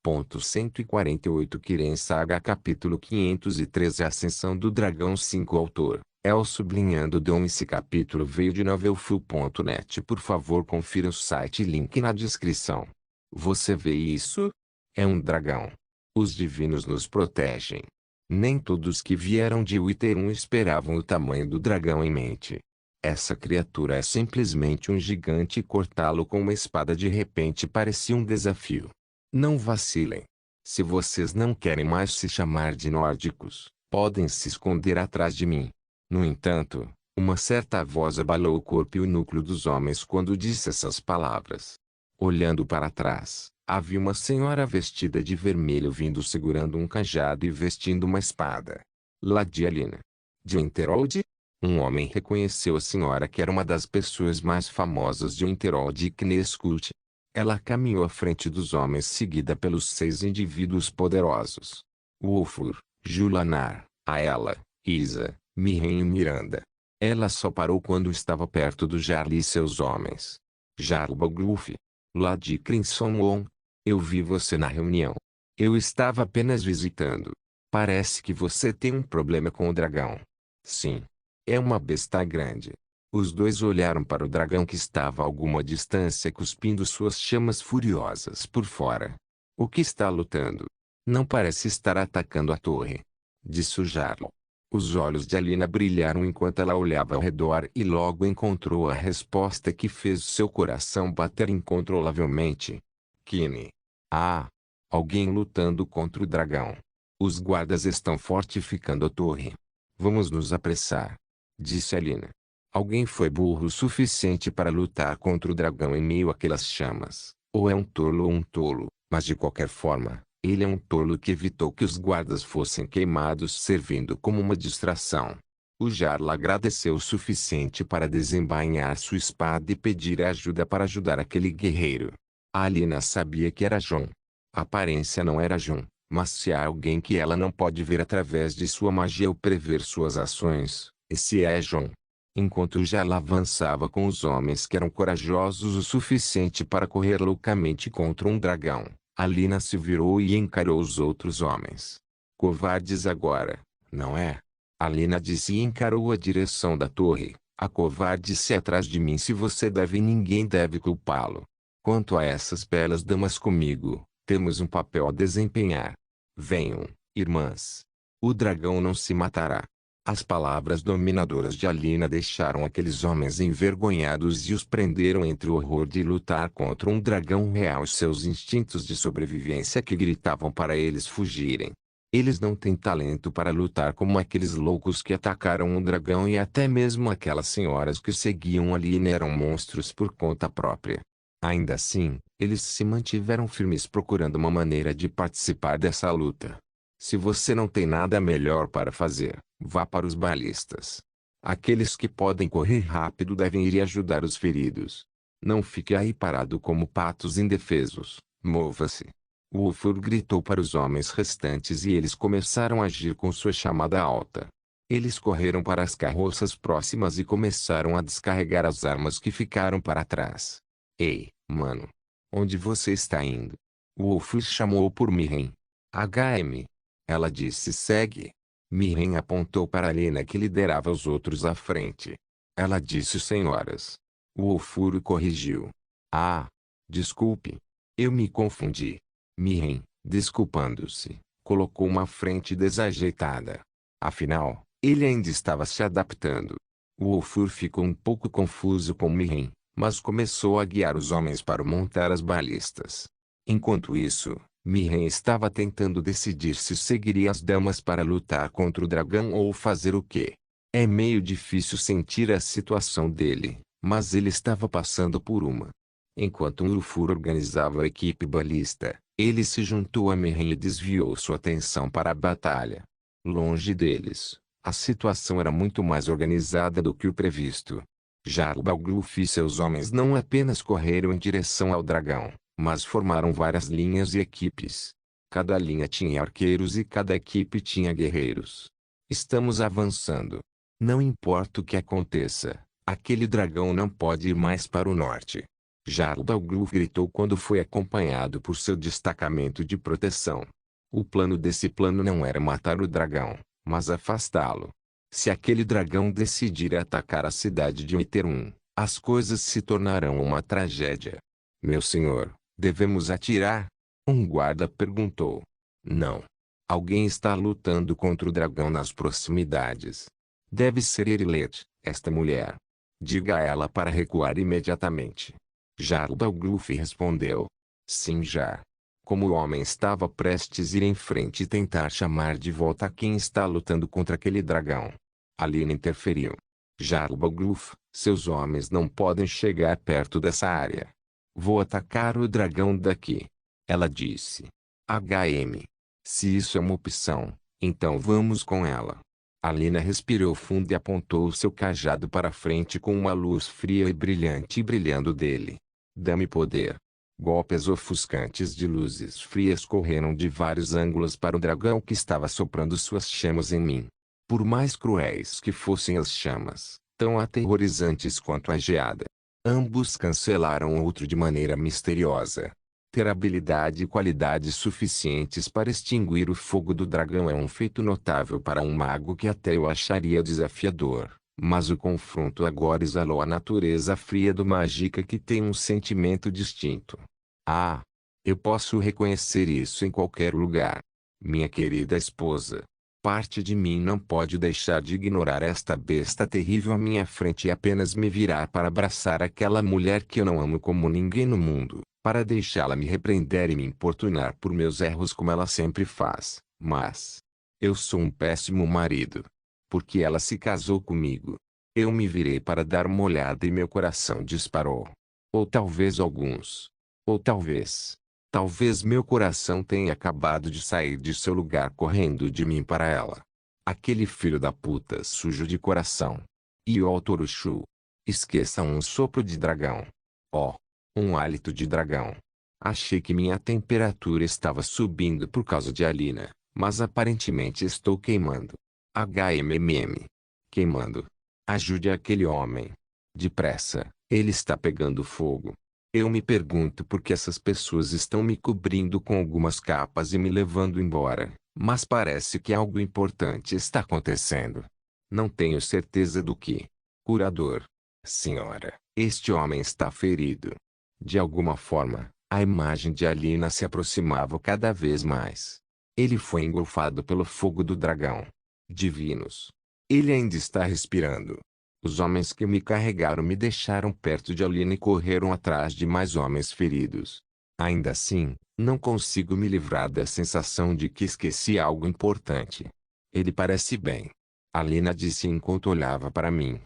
148 Kiren Saga Capítulo 513 Ascensão do Dragão 5 Autor, El Sublinhando Dom. Esse capítulo veio de novelfull.net. Por favor confira o site, link na descrição. Você vê isso? É um dragão. Os divinos nos protegem. Nem todos que vieram de Witterum esperavam o tamanho do dragão em mente. Essa criatura é simplesmente um gigante e cortá-lo com uma espada de repente parecia um desafio. Não vacilem. Se vocês não querem mais se chamar de nórdicos, podem se esconder atrás de mim. No entanto, uma certa voz abalou o corpo e o núcleo dos homens quando disse essas palavras. Olhando para trás, havia uma senhora vestida de vermelho vindo segurando um cajado e vestindo uma espada. Lady Alina de Winterhold? Um homem reconheceu a senhora que era uma das pessoas mais famosas de Winterhold e Kneskult. Ela caminhou à frente dos homens seguida pelos 6 indivíduos poderosos. Wulfur, Julanar, Aela, Isa, Mirren e Miranda. Ela só parou quando estava perto do Jarl e seus homens. Jarl Balgruuf. Lady Crimson Won. Eu vi você na reunião. Eu estava apenas visitando. Parece que você tem um problema com o dragão. Sim. É uma besta grande. Os dois olharam para o dragão que estava a alguma distância cuspindo suas chamas furiosas por fora. O que está lutando? Não parece estar atacando a torre, disse o Jarl. Os olhos de Alina brilharam enquanto ela olhava ao redor e logo encontrou a resposta que fez seu coração bater incontrolavelmente. Kine. Ah! Alguém lutando contra o dragão. Os guardas estão fortificando a torre. Vamos nos apressar, disse Alina. Alguém foi burro o suficiente para lutar contra o dragão em meio àquelas chamas. Ou é um tolo, mas de qualquer forma, ele é um tolo que evitou que os guardas fossem queimados servindo como uma distração. O Jarl agradeceu o suficiente para desembainhar sua espada e pedir ajuda para ajudar aquele guerreiro. A Alina sabia que era Jon. A aparência não era Jon, mas se há alguém que ela não pode ver através de sua magia ou prever suas ações, esse é Jon. Enquanto Jarl avançava com os homens que eram corajosos o suficiente para correr loucamente contra um dragão, Alina se virou e encarou os outros homens. Covardes agora, não é? Alina disse e encarou a direção da torre. A covarde-se atrás de mim. Se você deve, ninguém deve culpá-lo. Quanto a essas belas damas comigo, temos um papel a desempenhar. Venham, irmãs. O dragão não se matará. As palavras dominadoras de Alina deixaram aqueles homens envergonhados e os prenderam entre o horror de lutar contra um dragão real e seus instintos de sobrevivência que gritavam para eles fugirem. Eles não têm talento para lutar como aqueles loucos que atacaram o dragão e até mesmo aquelas senhoras que seguiam Alina eram monstros por conta própria. Ainda assim, eles se mantiveram firmes procurando uma maneira de participar dessa luta. Se você não tem nada melhor para fazer, vá para os balistas. Aqueles que podem correr rápido devem ir e ajudar os feridos. Não fique aí parado como patos indefesos, mova-se. Wulfur gritou para os homens restantes e eles começaram a agir com sua chamada alta. Eles correram para as carroças próximas e começaram a descarregar as armas que ficaram para trás. Ei, mano! Onde você está indo? Wulfur chamou por Mirren. HM. Ela disse segue. Mirren apontou para Alina que liderava os outros à frente. Ela disse senhoras. Wulfur corrigiu. Ah! Desculpe. Eu me confundi. Mirren, desculpando-se, colocou uma frente desajeitada. Afinal, ele ainda estava se adaptando. Wulfur ficou um pouco confuso com Mirren, mas começou a guiar os homens para montar as balistas. Enquanto isso, Mirren estava tentando decidir se seguiria as damas para lutar contra o dragão ou fazer o quê. É meio difícil sentir a situação dele, mas ele estava passando por uma. Enquanto Wulfur organizava a equipe balista, ele se juntou a Mirren e desviou sua atenção para a batalha. Longe deles, a situação era muito mais organizada do que o previsto. Jarl Balgruuf e seus homens não apenas correram em direção ao dragão, mas formaram várias linhas e equipes. Cada linha tinha arqueiros e cada equipe tinha guerreiros. Estamos avançando. Não importa o que aconteça, aquele dragão não pode ir mais para o norte. Jarl gritou quando foi acompanhado por seu destacamento de proteção. O plano desse plano não era matar o dragão, mas afastá-lo. Se aquele dragão decidir atacar a cidade de Iterum, as coisas se tornarão uma tragédia. Meu senhor, devemos atirar? Um guarda perguntou. Não. Alguém está lutando contra o dragão nas proximidades. Deve ser Erilet, esta mulher. Diga a ela para recuar imediatamente. Jarl respondeu. Sim, já. Como o homem estava prestes a ir em frente e tentar chamar de volta quem está lutando contra aquele dragão, Alina interferiu. Jarl, seus homens não podem chegar perto dessa área. Vou atacar o dragão daqui. Ela disse. Se isso é uma opção, então vamos com ela. Alina respirou fundo e apontou seu cajado para frente com uma luz fria e brilhante brilhando dele. Dá-me poder. Golpes ofuscantes de luzes frias correram de vários ângulos para o dragão que estava soprando suas chamas em mim. Por mais cruéis que fossem as chamas, tão aterrorizantes quanto a geada, ambos cancelaram o outro de maneira misteriosa. Ter habilidade e qualidades suficientes para extinguir o fogo do dragão é um feito notável para um mago que até eu acharia desafiador, mas o confronto agora exalou a natureza fria do mágica que tem um sentimento distinto. Ah! Eu posso reconhecer isso em qualquer lugar. Minha querida esposa. Parte de mim não pode deixar de ignorar esta besta terrível à minha frente e apenas me virar para abraçar aquela mulher que eu não amo como ninguém no mundo, para deixá-la me repreender e me importunar por meus erros como ela sempre faz. Mas eu sou um péssimo marido. Porque ela se casou comigo. Eu me virei para dar uma olhada e meu coração disparou. Ou talvez alguns. Ou talvez meu coração tenha acabado de sair de seu lugar correndo de mim para ela. Aquele filho da puta sujo de coração. Toruchu. Esqueça um sopro de dragão. Oh, um hálito de dragão. Achei que minha temperatura estava subindo por causa de Alina, mas aparentemente estou queimando. Queimando. Ajude aquele homem. Depressa, ele está pegando fogo. Eu me pergunto por que essas pessoas estão me cobrindo com algumas capas e me levando embora, mas parece que algo importante está acontecendo. Não tenho certeza do que. Curador. Senhora, este homem está ferido. De alguma forma, a imagem de Alina se aproximava cada vez mais. Ele foi engolfado pelo fogo do dragão. Divinos. Ele ainda está respirando. Os homens que me carregaram me deixaram perto de Alina e correram atrás de mais homens feridos. Ainda assim, não consigo me livrar da sensação de que esqueci algo importante. Ele parece bem. Alina disse enquanto olhava para mim.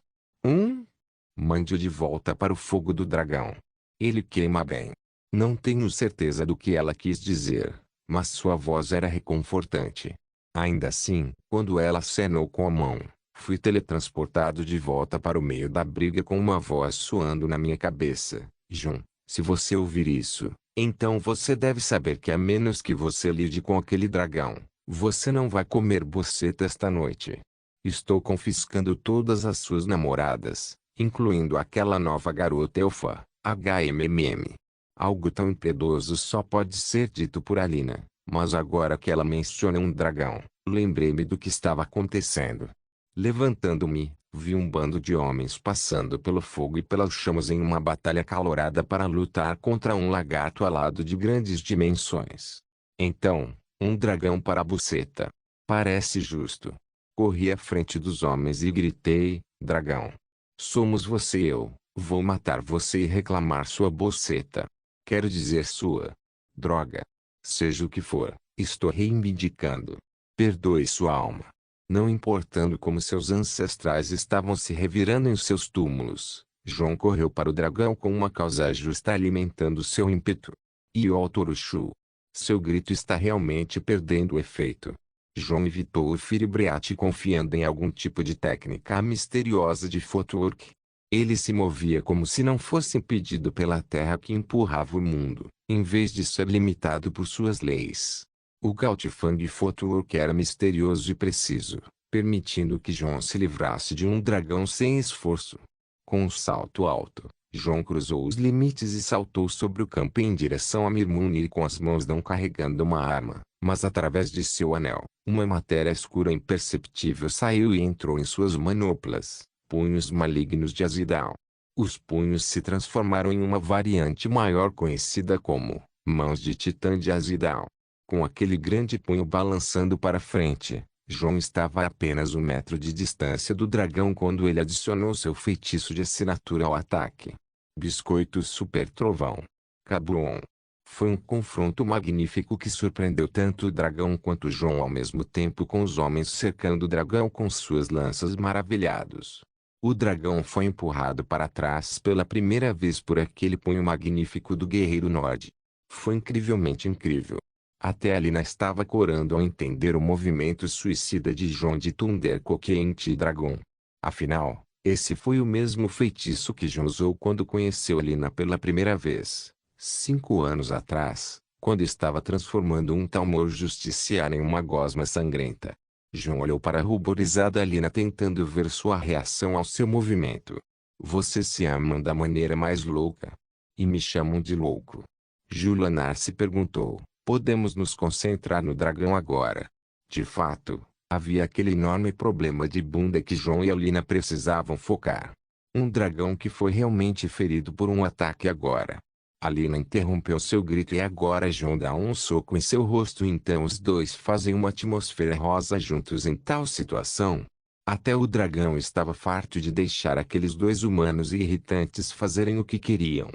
Mande-o de volta para o fogo do dragão. Ele queima bem. Não tenho certeza do que ela quis dizer, mas sua voz era reconfortante. Ainda assim, quando ela acenou com a mão, fui teletransportado de volta para o meio da briga com uma voz soando na minha cabeça. Jun, se você ouvir isso, então você deve saber que a menos que você lide com aquele dragão, você não vai comer boceta esta noite. Estou confiscando todas as suas namoradas, incluindo aquela nova garota elfa, Algo tão impiedoso só pode ser dito por Alina, mas agora que ela menciona um dragão, lembrei-me do que estava acontecendo. Levantando-me, vi um bando de homens passando pelo fogo e pelas chamas em uma batalha calorada para lutar contra um lagarto alado de grandes dimensões. Então, um dragão para a buceta. Parece justo. Corri à frente dos homens e gritei, dragão. Somos você e eu, vou matar você e reclamar sua buceta. Quero dizer sua. Droga. Seja o que for, estou reivindicando. Perdoe sua alma. Não importando como seus ancestrais estavam se revirando em seus túmulos, João correu para o dragão com uma causa justa alimentando seu ímpeto. Toruchu. Seu grito está realmente perdendo o efeito. João evitou o Firibriate confiando em algum tipo de técnica misteriosa de footwork. Ele se movia como se não fosse impedido pela terra que empurrava o mundo, em vez de ser limitado por suas leis. O Gautfang Footwork era misterioso e preciso, permitindo que John se livrasse de um dragão sem esforço. Com um salto alto, Jon cruzou os limites e saltou sobre o campo em direção a Mirmunir com as mãos não carregando uma arma, mas através de seu anel. Uma matéria escura imperceptível saiu e entrou em suas manoplas, punhos malignos de Azidal. Os punhos se transformaram em uma variante maior conhecida como Mãos de Titã de Azidal. Com aquele grande punho balançando para frente, Jon estava a apenas 1 metro de distância do dragão quando ele adicionou seu feitiço de assinatura ao ataque. Biscoito Super Trovão. Kabum! Foi um confronto magnífico que surpreendeu tanto o dragão quanto Jon ao mesmo tempo, com os homens cercando o dragão com suas lanças maravilhados. O dragão foi empurrado para trás pela primeira vez por aquele punho magnífico do guerreiro Nord. Foi incrivelmente incrível. Até Alina estava corando ao entender o movimento suicida de Jon de Thunder Coquente Dragon. Afinal, esse foi o mesmo feitiço que Jon usou quando conheceu Alina pela primeira vez, 5 anos atrás, quando estava transformando um Talmor Justiciar em uma gosma sangrenta. Jon olhou para a ruborizada Alina tentando ver sua reação ao seu movimento. Você se ama da maneira mais louca. E me chamam de louco. Julanar se perguntou. Podemos nos concentrar no dragão agora. De fato, havia aquele enorme problema de bunda que Jon e Alina precisavam focar. Um dragão que foi realmente ferido por um ataque agora. Alina interrompeu seu grito e agora Jon dá um soco em seu rosto, então os dois fazem uma atmosfera rosa juntos em tal situação. Até o dragão estava farto de deixar aqueles dois humanos irritantes fazerem o que queriam.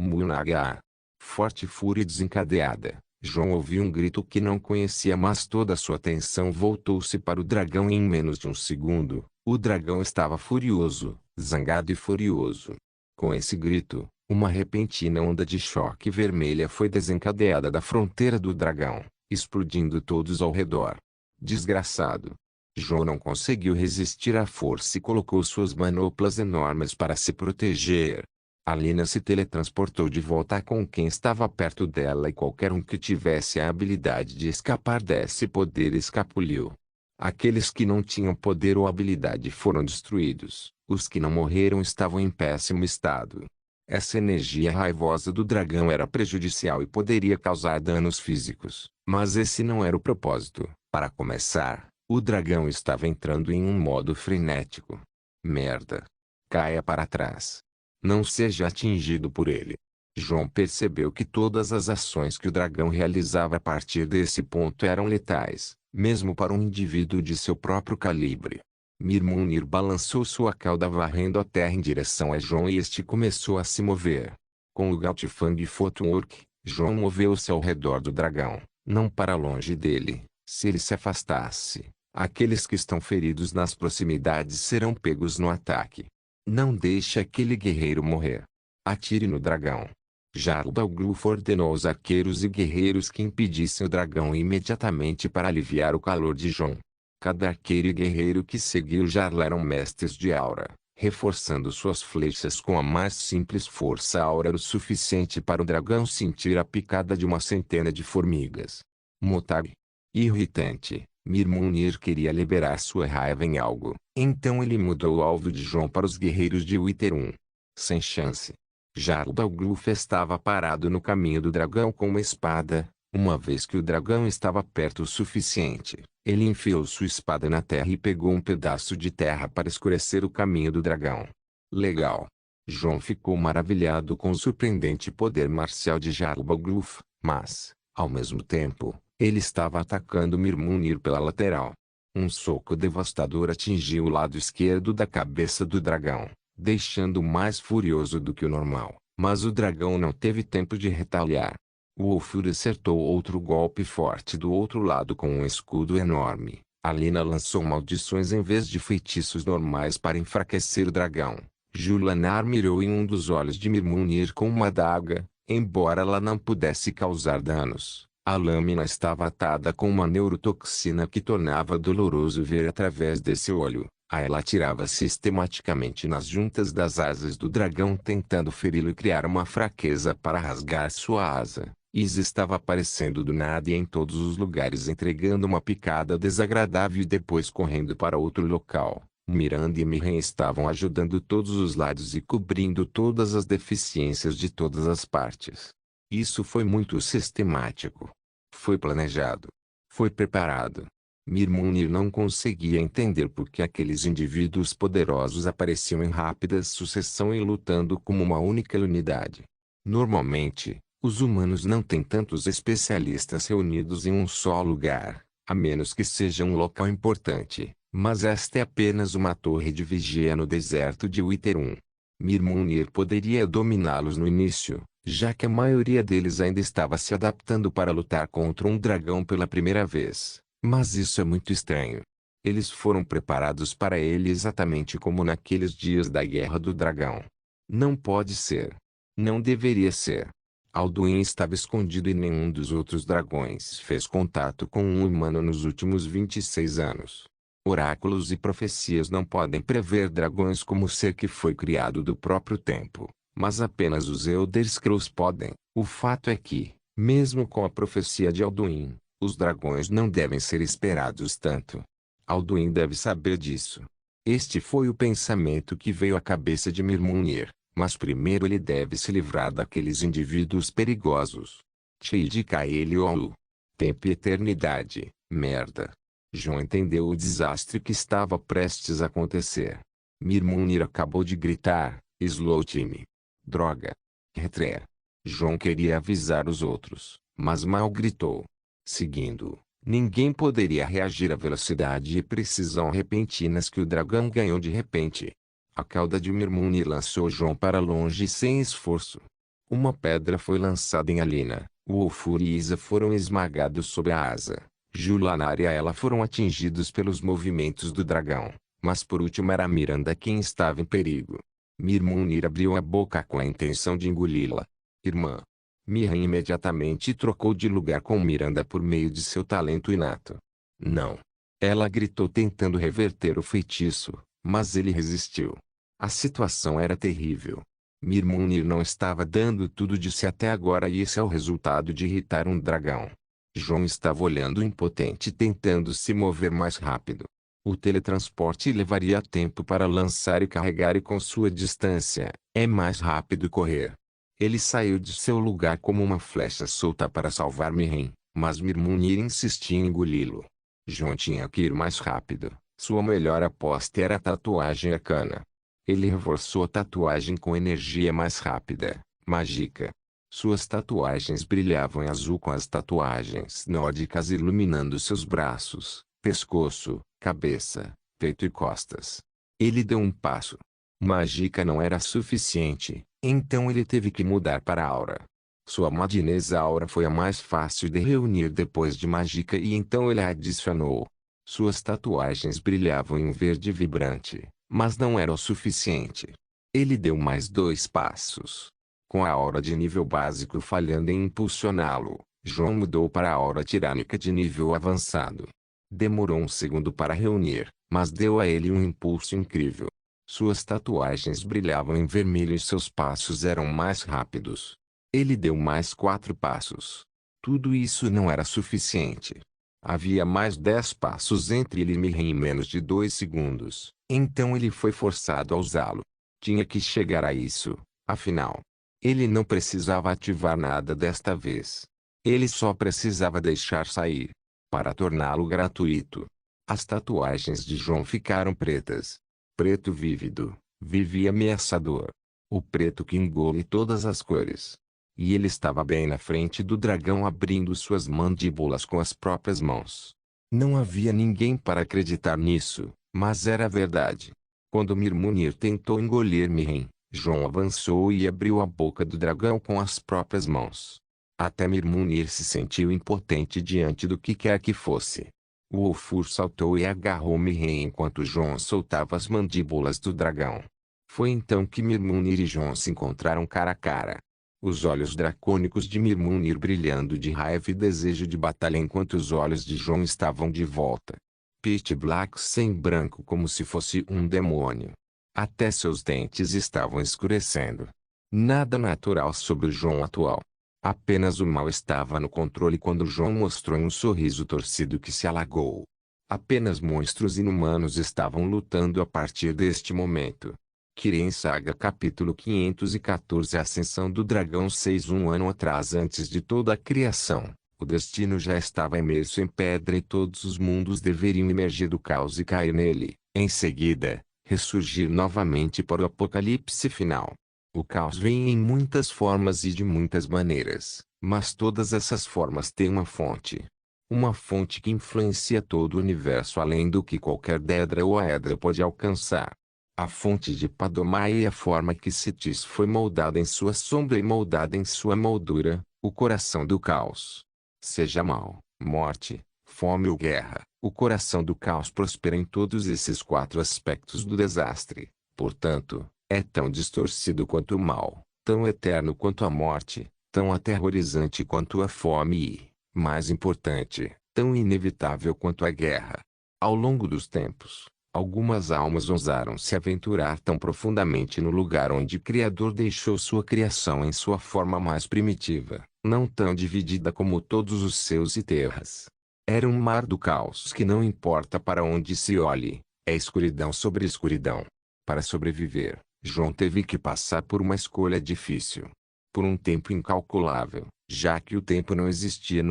Munaga. Forte fúria desencadeada. Jon ouviu um grito que não conhecia, mas toda sua atenção voltou-se para o dragão e em menos de um segundo, o dragão estava furioso, zangado e furioso. Com esse grito, uma repentina onda de choque vermelha foi desencadeada da fronteira do dragão, explodindo todos ao redor. Desgraçado! Jon não conseguiu resistir à força e colocou suas manoplas enormes para se proteger. Alina se teletransportou de volta com quem estava perto dela e qualquer um que tivesse a habilidade de escapar desse poder escapuliu. Aqueles que não tinham poder ou habilidade foram destruídos, os que não morreram estavam em péssimo estado. Essa energia raivosa do dragão era prejudicial e poderia causar danos físicos, mas esse não era o propósito. Para começar, o dragão estava entrando em um modo frenético. Merda! Caia para trás. Não seja atingido por ele. Jon percebeu que todas as ações que o dragão realizava a partir desse ponto eram letais, mesmo para um indivíduo de seu próprio calibre. Mirmunir balançou sua cauda varrendo a terra em direção a Jon e este começou a se mover. Com o Galtifang Footwork, Jon moveu-se ao redor do dragão, não para longe dele. Se ele se afastasse, aqueles que estão feridos nas proximidades serão pegos no ataque. Não deixe aquele guerreiro morrer. Atire no dragão. Jarl Balgruuf ordenou aos arqueiros e guerreiros que impedissem o dragão imediatamente para aliviar o calor de Jon. Cada arqueiro e guerreiro que seguiu Jarl eram mestres de aura, reforçando suas flechas com a mais simples força aura o suficiente para o dragão sentir a picada de uma centena de formigas. Motag. Irritante. Mirmunir queria liberar sua raiva em algo, então ele mudou o alvo de Jon para os guerreiros de Wither. Sem chance. Jarl Balgruuf estava parado no caminho do dragão com uma espada. Uma vez que o dragão estava perto o suficiente, ele enfiou sua espada na terra e pegou um pedaço de terra para escurecer o caminho do dragão. Legal. Jon ficou maravilhado com o surpreendente poder marcial de Jarl Balgruuf, mas, ao mesmo tempo, ele estava atacando Mirmunir pela lateral. Um soco devastador atingiu o lado esquerdo da cabeça do dragão, deixando-o mais furioso do que o normal, mas o dragão não teve tempo de retaliar. O Wolfur acertou outro golpe forte do outro lado com um escudo enorme. Alina lançou maldições em vez de feitiços normais para enfraquecer o dragão. Julanar mirou em um dos olhos de Mirmunir com uma adaga, embora ela não pudesse causar danos. A lâmina estava atada com uma neurotoxina que tornava doloroso ver através desse olho. Ela atirava sistematicamente nas juntas das asas do dragão tentando feri-lo e criar uma fraqueza para rasgar sua asa. Iz estava aparecendo do nada e em todos os lugares entregando uma picada desagradável e depois correndo para outro local. Miranda e Mirren estavam ajudando todos os lados e cobrindo todas as deficiências de todas as partes. Isso foi muito sistemático. Foi planejado. Foi preparado. Mir-Munir não conseguia entender por que aqueles indivíduos poderosos apareciam em rápida sucessão e lutando como uma única unidade. Normalmente, os humanos não têm tantos especialistas reunidos em um só lugar, a menos que seja um local importante, mas esta é apenas uma torre de vigia no deserto de Wither. Mir-Munir poderia dominá-los no início, já que a maioria deles ainda estava se adaptando para lutar contra um dragão pela primeira vez. Mas isso é muito estranho. Eles foram preparados para ele exatamente como naqueles dias da Guerra do Dragão. Não pode ser. Não deveria ser. Alduin estava escondido e nenhum dos outros dragões fez contato com um humano nos últimos 26 anos. Oráculos e profecias não podem prever dragões como ser que foi criado do próprio tempo, mas apenas os Elder Scrolls podem. O fato é que, mesmo com a profecia de Alduin, os dragões não devem ser esperados tanto. Alduin deve saber disso. Este foi o pensamento que veio à cabeça de Mir-Munir, mas primeiro ele deve se livrar daqueles indivíduos perigosos. Tchidikaeliolu. Tempo e eternidade, merda. João entendeu o desastre que estava prestes a acontecer. Mir-Munir acabou de gritar, Slow time. Droga. Retreia. João queria avisar os outros, mas mal gritou. Seguindo, ninguém poderia reagir à velocidade e precisão repentinas que o dragão ganhou de repente. A cauda de Mir-Munir lançou João para longe sem esforço. Uma pedra foi lançada em Alina, Wolfur e Isa foram esmagados sob a asa. Julanar e ela foram atingidos pelos movimentos do dragão, mas por último era Miranda quem estava em perigo. Mir-Munir abriu a boca com a intenção de engoli-la. Irmã. Mirren imediatamente trocou de lugar com Miranda por meio de seu talento inato. Não. Ela gritou tentando reverter o feitiço, mas ele resistiu. A situação era terrível. Mir-Munir não estava dando tudo de si até agora e esse é o resultado de irritar um dragão. João estava olhando impotente tentando se mover mais rápido. O teletransporte levaria tempo para lançar e carregar e com sua distância, é mais rápido correr. Ele saiu de seu lugar como uma flecha solta para salvar Mirren, mas Mir-Munir insistia em engoli-lo. João tinha que ir mais rápido. Sua melhor aposta era a tatuagem arcana. Ele reforçou a tatuagem com energia mais rápida, mágica. Suas tatuagens brilhavam em azul com as tatuagens nórdicas iluminando seus braços, pescoço, cabeça, peito e costas. Ele deu um passo. Mágica não era suficiente, então ele teve que mudar para aura. Sua Madness Aura foi a mais fácil de reunir depois de mágica e então ele a adicionou. Suas tatuagens brilhavam em um verde vibrante, mas não era o suficiente. Ele deu mais 2 passos. Com a aura de nível básico falhando em impulsioná-lo, João mudou para a aura tirânica de nível avançado. Demorou um segundo para reunir, mas deu a ele um impulso incrível. Suas tatuagens brilhavam em vermelho e seus passos eram mais rápidos. Ele deu mais 4 passos. Tudo isso não era suficiente. Havia mais 10 passos entre ele e Mirren em menos de 2 segundos, então ele foi forçado a usá-lo. Tinha que chegar a isso, afinal. Ele não precisava ativar nada desta vez. Ele só precisava deixar sair. Para torná-lo gratuito. As tatuagens de João ficaram pretas. Preto vívido, vivo e ameaçador. O preto que engole todas as cores. E ele estava bem na frente do dragão abrindo suas mandíbulas com as próprias mãos. Não havia ninguém para acreditar nisso, mas era verdade. Quando Mir-Munir tentou engolir Mirren, João avançou e abriu a boca do dragão com as próprias mãos. Até Mir-Munir se sentiu impotente diante do que quer que fosse. O Wolfur saltou e agarrou Mirren enquanto João soltava as mandíbulas do dragão. Foi então que Mir-Munir e João se encontraram cara a cara. Os olhos dracônicos de Mir-Munir brilhando de raiva e desejo de batalha enquanto os olhos de João estavam de volta. Pitch Black sem branco como se fosse um demônio. Até seus dentes estavam escurecendo. Nada natural sobre o João atual. Apenas o mal estava no controle quando João mostrou um sorriso torcido que se alagou. Apenas monstros inumanos estavam lutando a partir deste momento. Kirin Saga Capítulo 514 Ascensão do Dragão 6 Um ano atrás, antes de toda a criação, o destino já estava imerso em pedra e todos os mundos deveriam emergir do caos e cair nele, em seguida, ressurgir novamente para o apocalipse final. O caos vem em muitas formas e de muitas maneiras, mas todas essas formas têm uma fonte. Uma fonte que influencia todo o universo além do que qualquer Dedra ou Aedra pode alcançar. A fonte de Padomai é a forma que Cetis foi moldada em sua sombra e moldada em sua moldura, o coração do caos. Seja mal, morte, fome ou guerra, o coração do caos prospera em todos esses 4 aspectos do desastre. Portanto, é tão distorcido quanto o mal, tão eterno quanto a morte, tão aterrorizante quanto a fome e, mais importante, tão inevitável quanto a guerra. Ao longo dos tempos, algumas almas ousaram se aventurar tão profundamente no lugar onde o Criador deixou sua criação em sua forma mais primitiva, não tão dividida como todos os céus e terras. Era um mar do caos que não importa para onde se olhe, é escuridão sobre escuridão. Para sobreviver, João teve que passar por uma escolha difícil. Por um tempo incalculável, já que o tempo não existia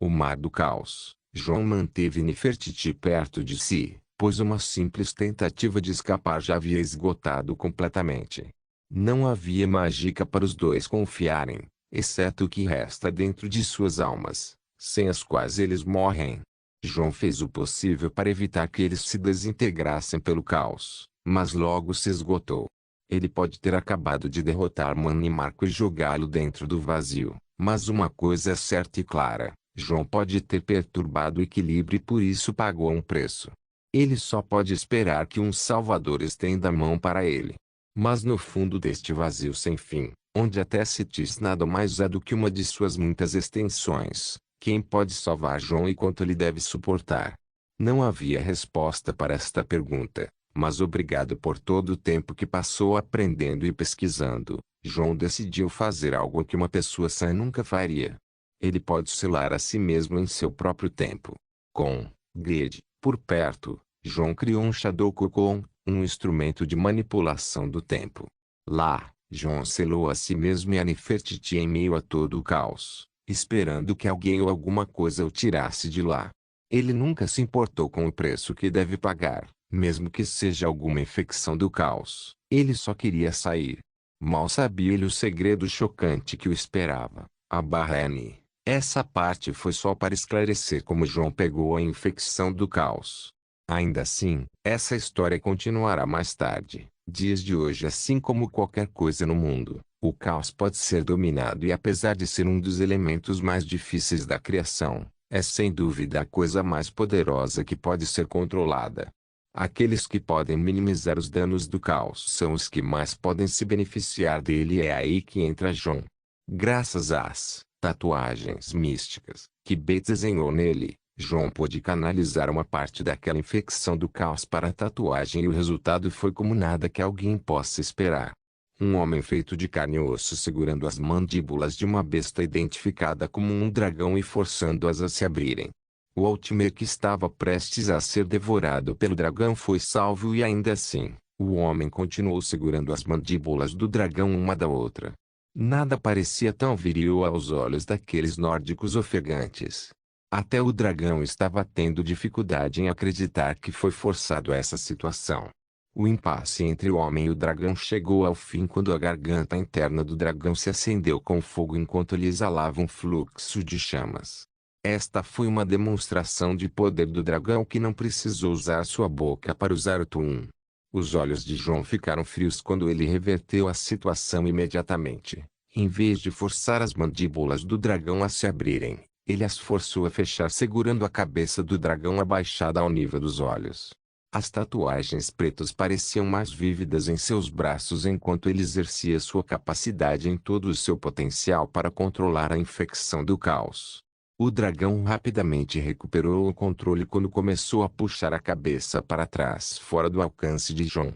o mar do caos, João manteve Nefertiti perto de si, pois uma simples tentativa de escapar já havia esgotado completamente. Não havia mágica para os dois confiarem, exceto o que resta dentro de suas almas, sem as quais eles morrem. João fez o possível para evitar que eles se desintegrassem pelo caos, mas logo se esgotou. Ele pode ter acabado de derrotar Mani Marco e jogá-lo dentro do vazio, mas uma coisa é certa e clara, João pode ter perturbado o equilíbrio e por isso pagou um preço. Ele só pode esperar que um Salvador estenda a mão para ele. Mas no fundo deste vazio sem fim, onde até Cetis nada mais é do que uma de suas muitas extensões, quem pode salvar João e quanto ele deve suportar? Não havia resposta para esta pergunta, mas obrigado por todo o tempo que passou aprendendo e pesquisando, João decidiu fazer algo que uma pessoa sã nunca faria. Ele pode selar a si mesmo em seu próprio tempo. Com Grid por perto, João criou um Shadow Cocon, um instrumento de manipulação do tempo. Lá, João selou a si mesmo e a Nefertiti em meio a todo o caos, esperando que alguém ou alguma coisa o tirasse de lá. Ele nunca se importou com o preço que deve pagar, mesmo que seja alguma infecção do caos. Ele só queria sair. Mal sabia ele o segredo chocante que o esperava. A/N. Essa parte foi só para esclarecer como João pegou a infecção do caos. Ainda assim, essa história continuará mais tarde. Dias de hoje, assim como qualquer coisa no mundo, o caos pode ser dominado e apesar de ser um dos elementos mais difíceis da criação, é sem dúvida a coisa mais poderosa que pode ser controlada. Aqueles que podem minimizar os danos do caos são os que mais podem se beneficiar dele e é aí que entra João. Graças às tatuagens místicas que Bates desenhou nele, João pôde canalizar uma parte daquela infecção do caos para a tatuagem e o resultado foi como nada que alguém possa esperar. Um homem feito de carne e osso segurando as mandíbulas de uma besta identificada como um dragão e forçando-as a se abrirem. O Altmer que estava prestes a ser devorado pelo dragão foi salvo e ainda assim, o homem continuou segurando as mandíbulas do dragão uma da outra. Nada parecia tão viril aos olhos daqueles nórdicos ofegantes. Até o dragão estava tendo dificuldade em acreditar que foi forçado a essa situação. O impasse entre o homem e o dragão chegou ao fim quando a garganta interna do dragão se acendeu com fogo enquanto ele exalava um fluxo de chamas. Esta foi uma demonstração de poder do dragão que não precisou usar sua boca para usar o Tum. Os olhos de João ficaram frios quando ele reverteu a situação imediatamente. Em vez de forçar as mandíbulas do dragão a se abrirem, ele as forçou a fechar segurando a cabeça do dragão abaixada ao nível dos olhos. As tatuagens pretas pareciam mais vívidas em seus braços enquanto ele exercia sua capacidade em todo o seu potencial para controlar a infecção do caos. O dragão rapidamente recuperou o controle quando começou a puxar a cabeça para trás fora do alcance de João.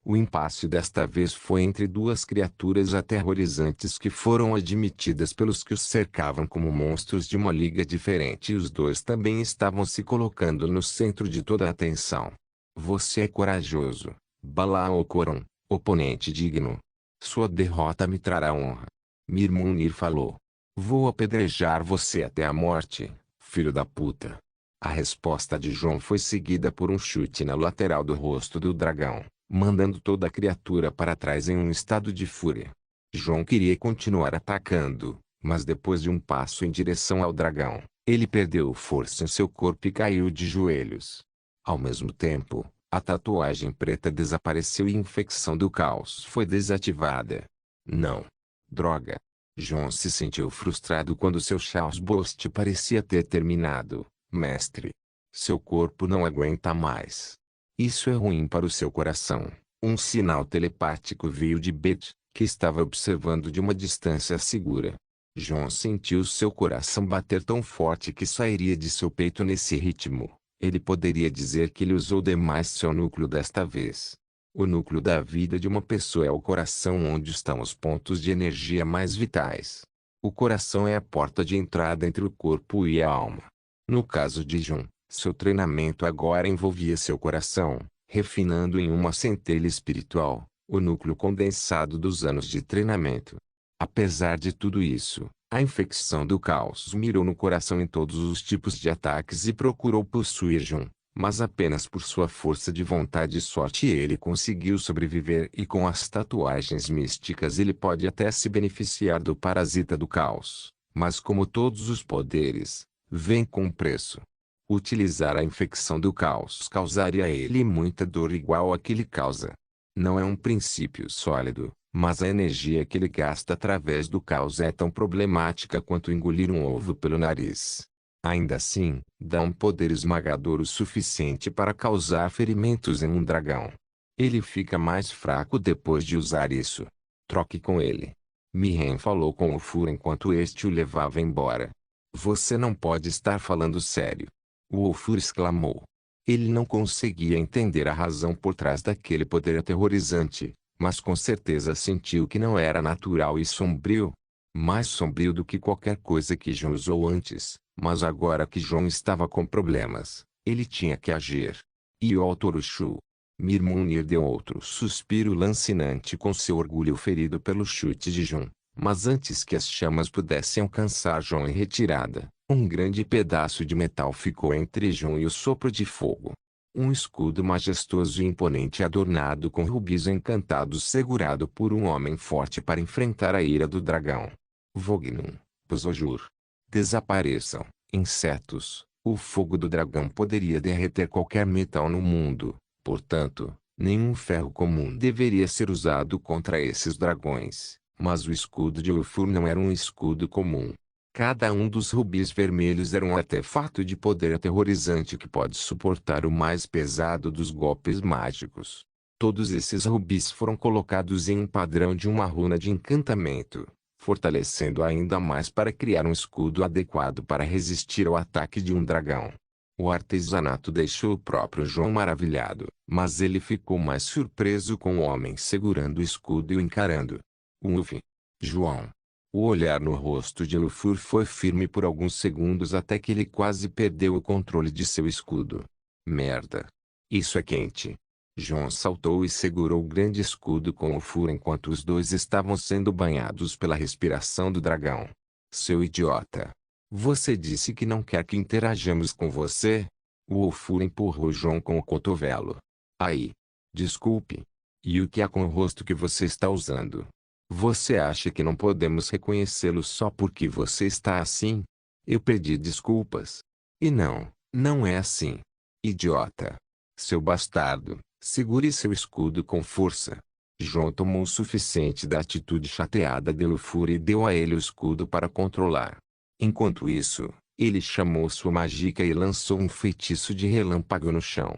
O impasse desta vez foi entre duas criaturas aterrorizantes que foram admitidas pelos que os cercavam como monstros de uma liga diferente e os dois também estavam se colocando no centro de toda a atenção. Você é corajoso, Balaam-Ocoron, oponente digno. Sua derrota me trará honra. Mir-Munir falou. Vou apedrejar você até a morte, filho da puta. A resposta de João foi seguida por um chute na lateral do rosto do dragão, mandando toda a criatura para trás em um estado de fúria. João queria continuar atacando, mas depois de um passo em direção ao dragão, ele perdeu força em seu corpo e caiu de joelhos. Ao mesmo tempo, a tatuagem preta desapareceu e a infecção do caos foi desativada. Não. Droga. João se sentiu frustrado quando seu Chaos-Boast parecia ter terminado. Mestre. Seu corpo não aguenta mais. Isso é ruim para o seu coração. Um sinal telepático veio de Bet, que estava observando de uma distância segura. João sentiu seu coração bater tão forte que sairia de seu peito nesse ritmo. Ele poderia dizer que ele usou demais seu núcleo desta vez. O núcleo da vida de uma pessoa é o coração onde estão os pontos de energia mais vitais. O coração é a porta de entrada entre o corpo e a alma. No caso de Jun, seu treinamento agora envolvia seu coração, refinando em uma centelha espiritual, o núcleo condensado dos anos de treinamento. Apesar de tudo isso, a infecção do caos mirou no coração em todos os tipos de ataques e procurou possuir Jun, mas apenas por sua força de vontade e sorte ele conseguiu sobreviver e com as tatuagens místicas ele pode até se beneficiar do parasita do caos, mas como todos os poderes, vem com preço. Utilizar a infecção do caos causaria a ele muita dor igual a que ele causa. Não é um princípio sólido, mas a energia que ele gasta através do caos é tão problemática quanto engolir um ovo pelo nariz. Ainda assim, dá um poder esmagador o suficiente para causar ferimentos em um dragão. Ele fica mais fraco depois de usar isso. Troque com ele. Miren falou com o Fur enquanto este o levava embora. Você não pode estar falando sério. O Ofur exclamou. Ele não conseguia entender a razão por trás daquele poder aterrorizante, mas com certeza sentiu que não era natural e sombrio. Mais sombrio do que qualquer coisa que João usou antes, mas agora que João estava com problemas, ele tinha que agir. E o Autorushu. Mir-Munir deu outro suspiro lancinante com seu orgulho ferido pelo chute de João. Mas antes que as chamas pudessem alcançar João em retirada, um grande pedaço de metal ficou entre João e o sopro de fogo. Um escudo majestoso e imponente adornado com rubis encantados segurado por um homem forte para enfrentar a ira do dragão. Vognum, Pozojur. Desapareçam, insetos. O fogo do dragão poderia derreter qualquer metal no mundo, portanto, nenhum ferro comum deveria ser usado contra esses dragões. Mas o escudo de Ulfur não era um escudo comum. Cada um dos rubis vermelhos era um artefato de poder aterrorizante que pode suportar o mais pesado dos golpes mágicos. Todos esses rubis foram colocados em um padrão de uma runa de encantamento, fortalecendo ainda mais para criar um escudo adequado para resistir ao ataque de um dragão. O artesanato deixou o próprio João maravilhado, mas ele ficou mais surpreso com o homem segurando o escudo e o encarando. João. O olhar no rosto de Lufur foi firme por alguns segundos até que ele quase perdeu o controle de seu escudo. Merda. Isso é quente. João saltou e segurou o grande escudo com Lufur enquanto os dois estavam sendo banhados pela respiração do dragão. Seu idiota. Você disse que não quer que interajamos com você? O Lufur empurrou João com o cotovelo. Aí. Desculpe. E o que é com o rosto que você está usando? Você acha que não podemos reconhecê-lo só porque você está assim? Eu pedi desculpas. E não, não é assim. Idiota. Seu bastardo, segure seu escudo com força. João tomou o suficiente da atitude chateada de Lufur e deu a ele o escudo para controlar. Enquanto isso, ele chamou sua mágica e lançou um feitiço de relâmpago no chão.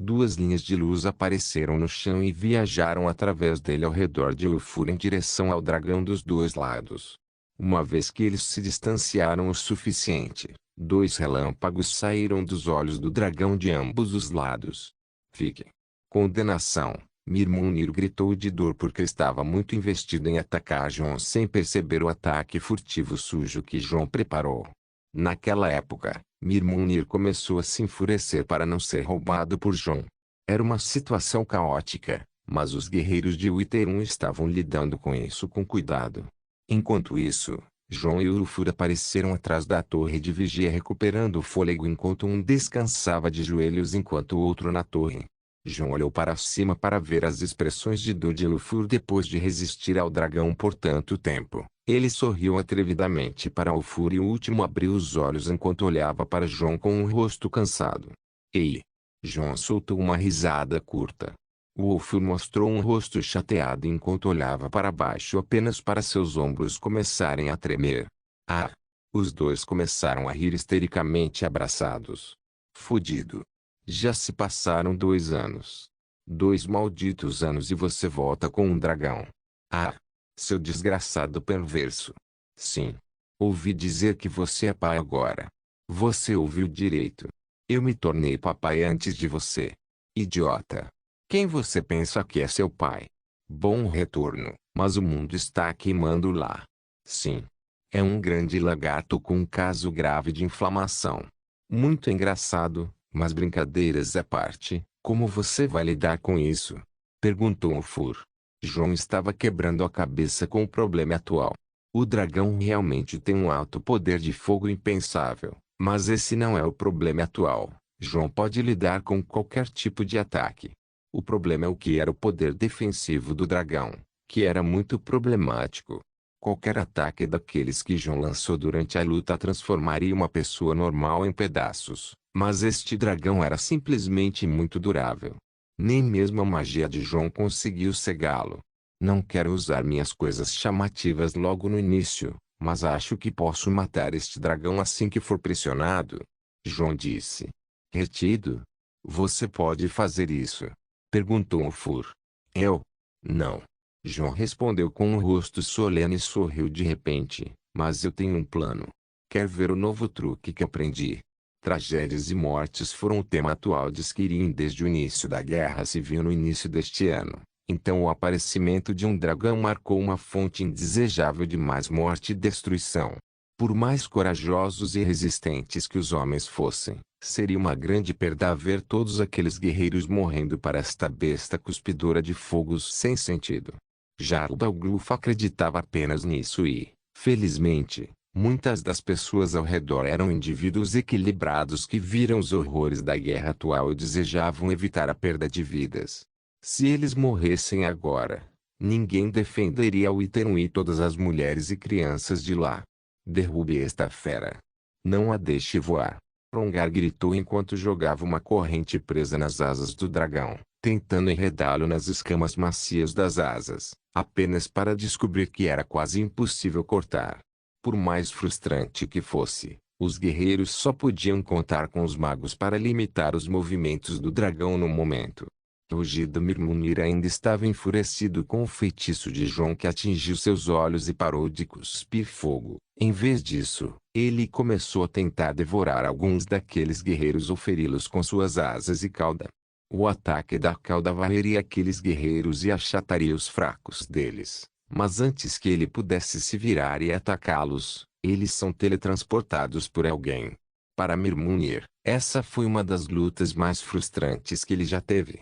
Duas linhas de luz apareceram no chão e viajaram através dele ao redor de Lufur em direção ao dragão dos dois lados. Uma vez que eles se distanciaram o suficiente, dois relâmpagos saíram dos olhos do dragão de ambos os lados. Fique. Condenação. Mir-Munir gritou de dor porque estava muito investido em atacar Jon sem perceber o ataque furtivo sujo que Jon preparou. Naquela época, Mir-Munir começou a se enfurecer para não ser roubado por Jon. Era uma situação caótica, mas os guerreiros de Witherun estavam lidando com isso com cuidado. Enquanto isso, Jon e Urufur apareceram atrás da torre de vigia recuperando o fôlego enquanto um descansava de joelhos enquanto o outro na torre. Jon olhou para cima para ver as expressões de dor de Urufur depois de resistir ao dragão por tanto tempo. Ele sorriu atrevidamente para Urufur e o último abriu os olhos enquanto olhava para Jon com um rosto cansado. Ei! Jon soltou uma risada curta. Urufur mostrou um rosto chateado enquanto olhava para baixo apenas para seus ombros começarem a tremer. Ah! Os dois começaram a rir histericamente abraçados. Fudido! Já se passaram 2 anos. 2 malditos anos e você volta com um dragão. Ah! Seu desgraçado perverso. Sim. Ouvi dizer que você é pai agora. Você ouviu direito. Eu me tornei papai antes de você. Idiota. Quem você pensa que é seu pai? Bom retorno, mas o mundo está queimando lá. Sim. É um grande lagarto com um caso grave de inflamação. Muito engraçado, mas brincadeiras à parte, como você vai lidar com isso? Perguntou Urufur. Jon estava quebrando a cabeça com o problema atual. O dragão realmente tem um alto poder de fogo impensável, mas esse não é o problema atual. Jon pode lidar com qualquer tipo de ataque. O problema é o que era o poder defensivo do dragão, que era muito problemático. Qualquer ataque daqueles que Jon lançou durante a luta transformaria uma pessoa normal em pedaços, mas este dragão era simplesmente muito durável. Nem mesmo a magia de Jon conseguiu cegá-lo. Não quero usar minhas coisas chamativas logo no início, mas acho que posso matar este dragão assim que for pressionado. Jon disse. Retido? Você pode fazer isso? Perguntou Urufur. Eu? Não. Jon respondeu com um rosto solene e sorriu de repente. Mas eu tenho um plano. Quer ver o novo truque que aprendi? Tragédias e mortes foram o tema atual de Skyrim desde o início da Guerra Civil no início deste ano. Então o aparecimento de um dragão marcou uma fonte indesejável de mais morte e destruição. Por mais corajosos e resistentes que os homens fossem, seria uma grande perda ver todos aqueles guerreiros morrendo para esta besta cuspidora de fogos sem sentido. Jarl Gluf acreditava apenas nisso e, felizmente, muitas das pessoas ao redor eram indivíduos equilibrados que viram os horrores da guerra atual e desejavam evitar a perda de vidas. Se eles morressem agora, ninguém defenderia Witherun e todas as mulheres e crianças de lá. Derrube esta fera. Não a deixe voar. Rongar gritou enquanto jogava uma corrente presa nas asas do dragão, tentando enredá-lo nas escamas macias das asas, apenas para descobrir que era quase impossível cortar. Por mais frustrante que fosse, os guerreiros só podiam contar com os magos para limitar os movimentos do dragão no momento. Rugido Mir-Munir ainda estava enfurecido com o feitiço de Jon que atingiu seus olhos e parou de cuspir fogo. Em vez disso, ele começou a tentar devorar alguns daqueles guerreiros ou feri-los com suas asas e cauda. O ataque da cauda varreria aqueles guerreiros e achataria os fracos deles. Mas antes que ele pudesse se virar e atacá-los, eles são teletransportados por alguém. Para Mir-Munir, essa foi uma das lutas mais frustrantes que ele já teve.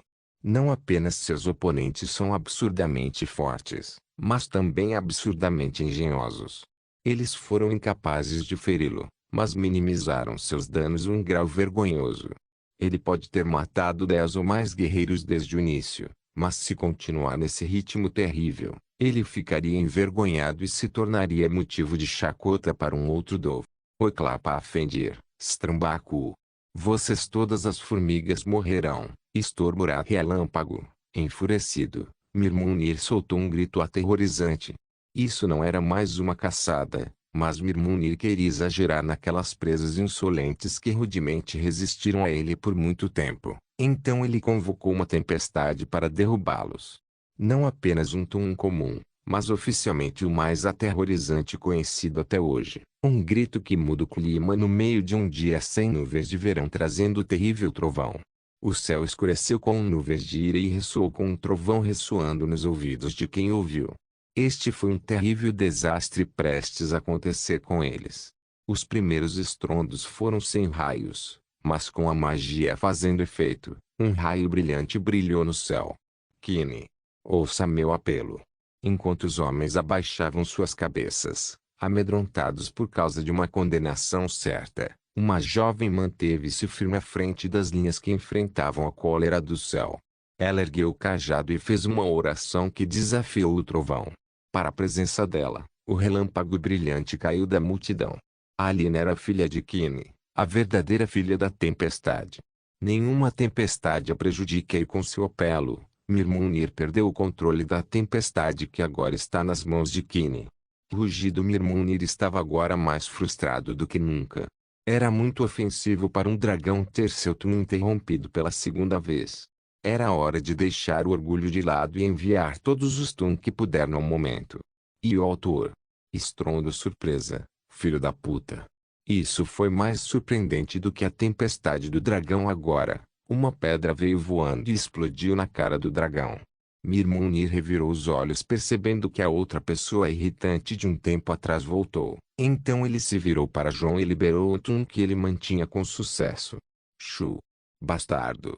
Não apenas seus oponentes são absurdamente fortes, mas também absurdamente engenhosos. Eles foram incapazes de feri-lo, mas minimizaram seus danos um grau vergonhoso. Ele pode ter matado 10 ou mais guerreiros desde o início, mas se continuar nesse ritmo terrível, ele ficaria envergonhado e se tornaria motivo de chacota para um outro Dov. Oclapa a Fendir, Strambaku. Vocês todas as formigas morrerão. Stormurá relâmpago. Enfurecido, Mir-Munir soltou um grito aterrorizante. Isso não era mais uma caçada, mas Mir-Munir queria exagerar naquelas presas insolentes que rudemente resistiram a ele por muito tempo. Então ele convocou uma tempestade para derrubá-los. Não apenas um tum comum, mas oficialmente o mais aterrorizante conhecido até hoje. Um grito que muda o clima no meio de um dia sem nuvens de verão trazendo o terrível trovão. O céu escureceu com nuvens de ira e ressoou com um trovão ressoando nos ouvidos de quem ouviu. Este foi um terrível desastre prestes a acontecer com eles. Os primeiros estrondos foram sem raios, mas com a magia fazendo efeito, um raio brilhante brilhou no céu. Kine, ouça meu apelo. Enquanto os homens abaixavam suas cabeças, amedrontados por causa de uma condenação certa, uma jovem manteve-se firme à frente das linhas que enfrentavam a cólera do céu. Ela ergueu o cajado e fez uma oração que desafiou o trovão. Para a presença dela, o relâmpago brilhante caiu da multidão. Alina era filha de Kine, a verdadeira filha da tempestade. Nenhuma tempestade a prejudica e com seu apelo, Mirmunir perdeu o controle da tempestade que agora está nas mãos de Kine. O rugido Mirmunir estava agora mais frustrado do que nunca. Era muito ofensivo para um dragão ter seu turno interrompido pela segunda vez. Era hora de deixar o orgulho de lado e enviar todos os Tun que puder no momento. E o autor? Estrondo surpresa, filho da puta. Isso foi mais surpreendente do que a tempestade do dragão agora. Uma pedra veio voando e explodiu na cara do dragão. Mirmunir revirou os olhos percebendo que a outra pessoa irritante de um tempo atrás voltou. Então ele se virou para João e liberou o Tun que ele mantinha com sucesso. Chu! Bastardo!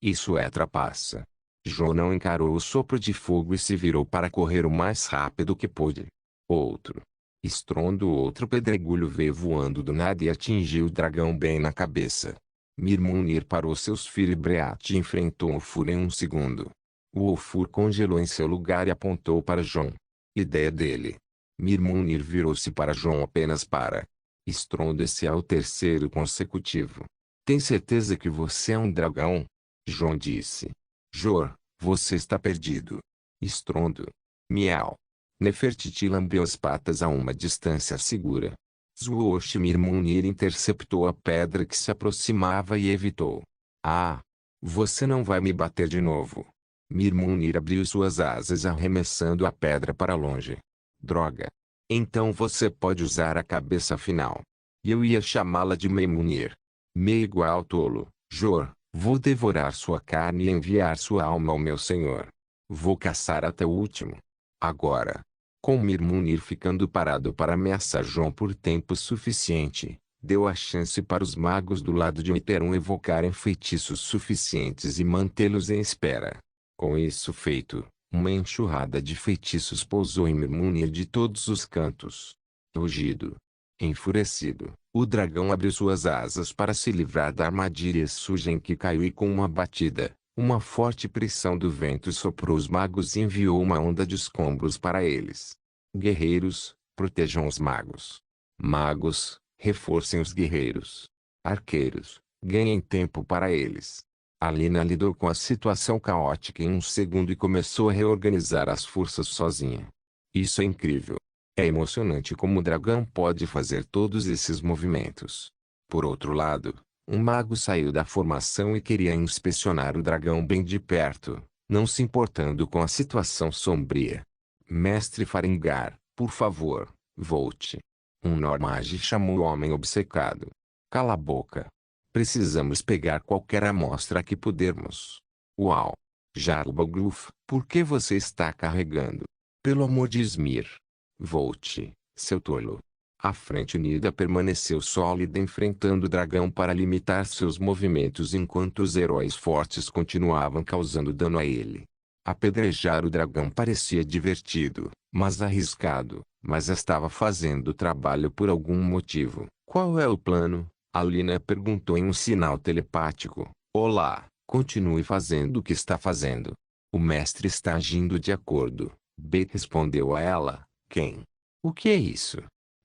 Isso é trapaça. João não encarou o sopro de fogo e se virou para correr o mais rápido que pôde. Outro. Estrondo outro pedregulho veio voando do nada e atingiu o dragão bem na cabeça. Mirmunir parou seus Firebriat e enfrentou o Ofur em um segundo. O Ofur congelou em seu lugar e apontou para João. Ideia dele. Mirmunir virou-se para João apenas para. Estrondo, esse é o terceiro consecutivo. Tem certeza que você é um dragão? João disse. Jor, você está perdido. Estrondo. Miau. Nefertiti lambeu as patas a uma distância segura. Zwoosh Mirmunir interceptou a pedra que se aproximava e evitou. Ah! Você não vai me bater de novo. Mirmunir abriu suas asas arremessando a pedra para longe. Droga! Então você pode usar a cabeça final. Eu ia chamá-la de Meimunir. Me igual tolo, Jor. Vou devorar sua carne e enviar sua alma ao meu senhor. Vou caçar até o último. Agora. Com Mirmunir ficando parado para ameaçar João por tempo suficiente, deu a chance para os magos do lado de Oiteron evocarem feitiços suficientes e mantê-los em espera. Com isso feito, uma enxurrada de feitiços pousou em Mirmunir de todos os cantos. Rugido. Enfurecido, o dragão abriu suas asas para se livrar da armadilha suja em que caiu e com uma batida, uma forte pressão do vento soprou os magos e enviou uma onda de escombros para eles. Guerreiros, protejam os magos. Magos, reforcem os guerreiros. Arqueiros, ganhem tempo para eles. Alina lidou com a situação caótica em um segundo e começou a reorganizar as forças sozinha. Isso é incrível. É emocionante como o dragão pode fazer todos esses movimentos. Por outro lado, um mago saiu da formação e queria inspecionar o dragão bem de perto, não se importando com a situação sombria. Mestre Farengar, por favor, volte. Um Normage chamou o homem obcecado. Cala a boca. Precisamos pegar qualquer amostra que pudermos. Uau! Jarlbagluf, por que você está carregando? Pelo amor de Smir. Volte, seu tolo. A frente unida permaneceu sólida enfrentando o dragão para limitar seus movimentos enquanto os heróis fortes continuavam causando dano a ele. Apedrejar o dragão parecia divertido, mas arriscado, mas estava fazendo o trabalho por algum motivo. Qual é o plano? Alina perguntou em um sinal telepático. Olá, continue fazendo o que está fazendo. O mestre está agindo de acordo. Bet respondeu a ela. Quem? O que é isso?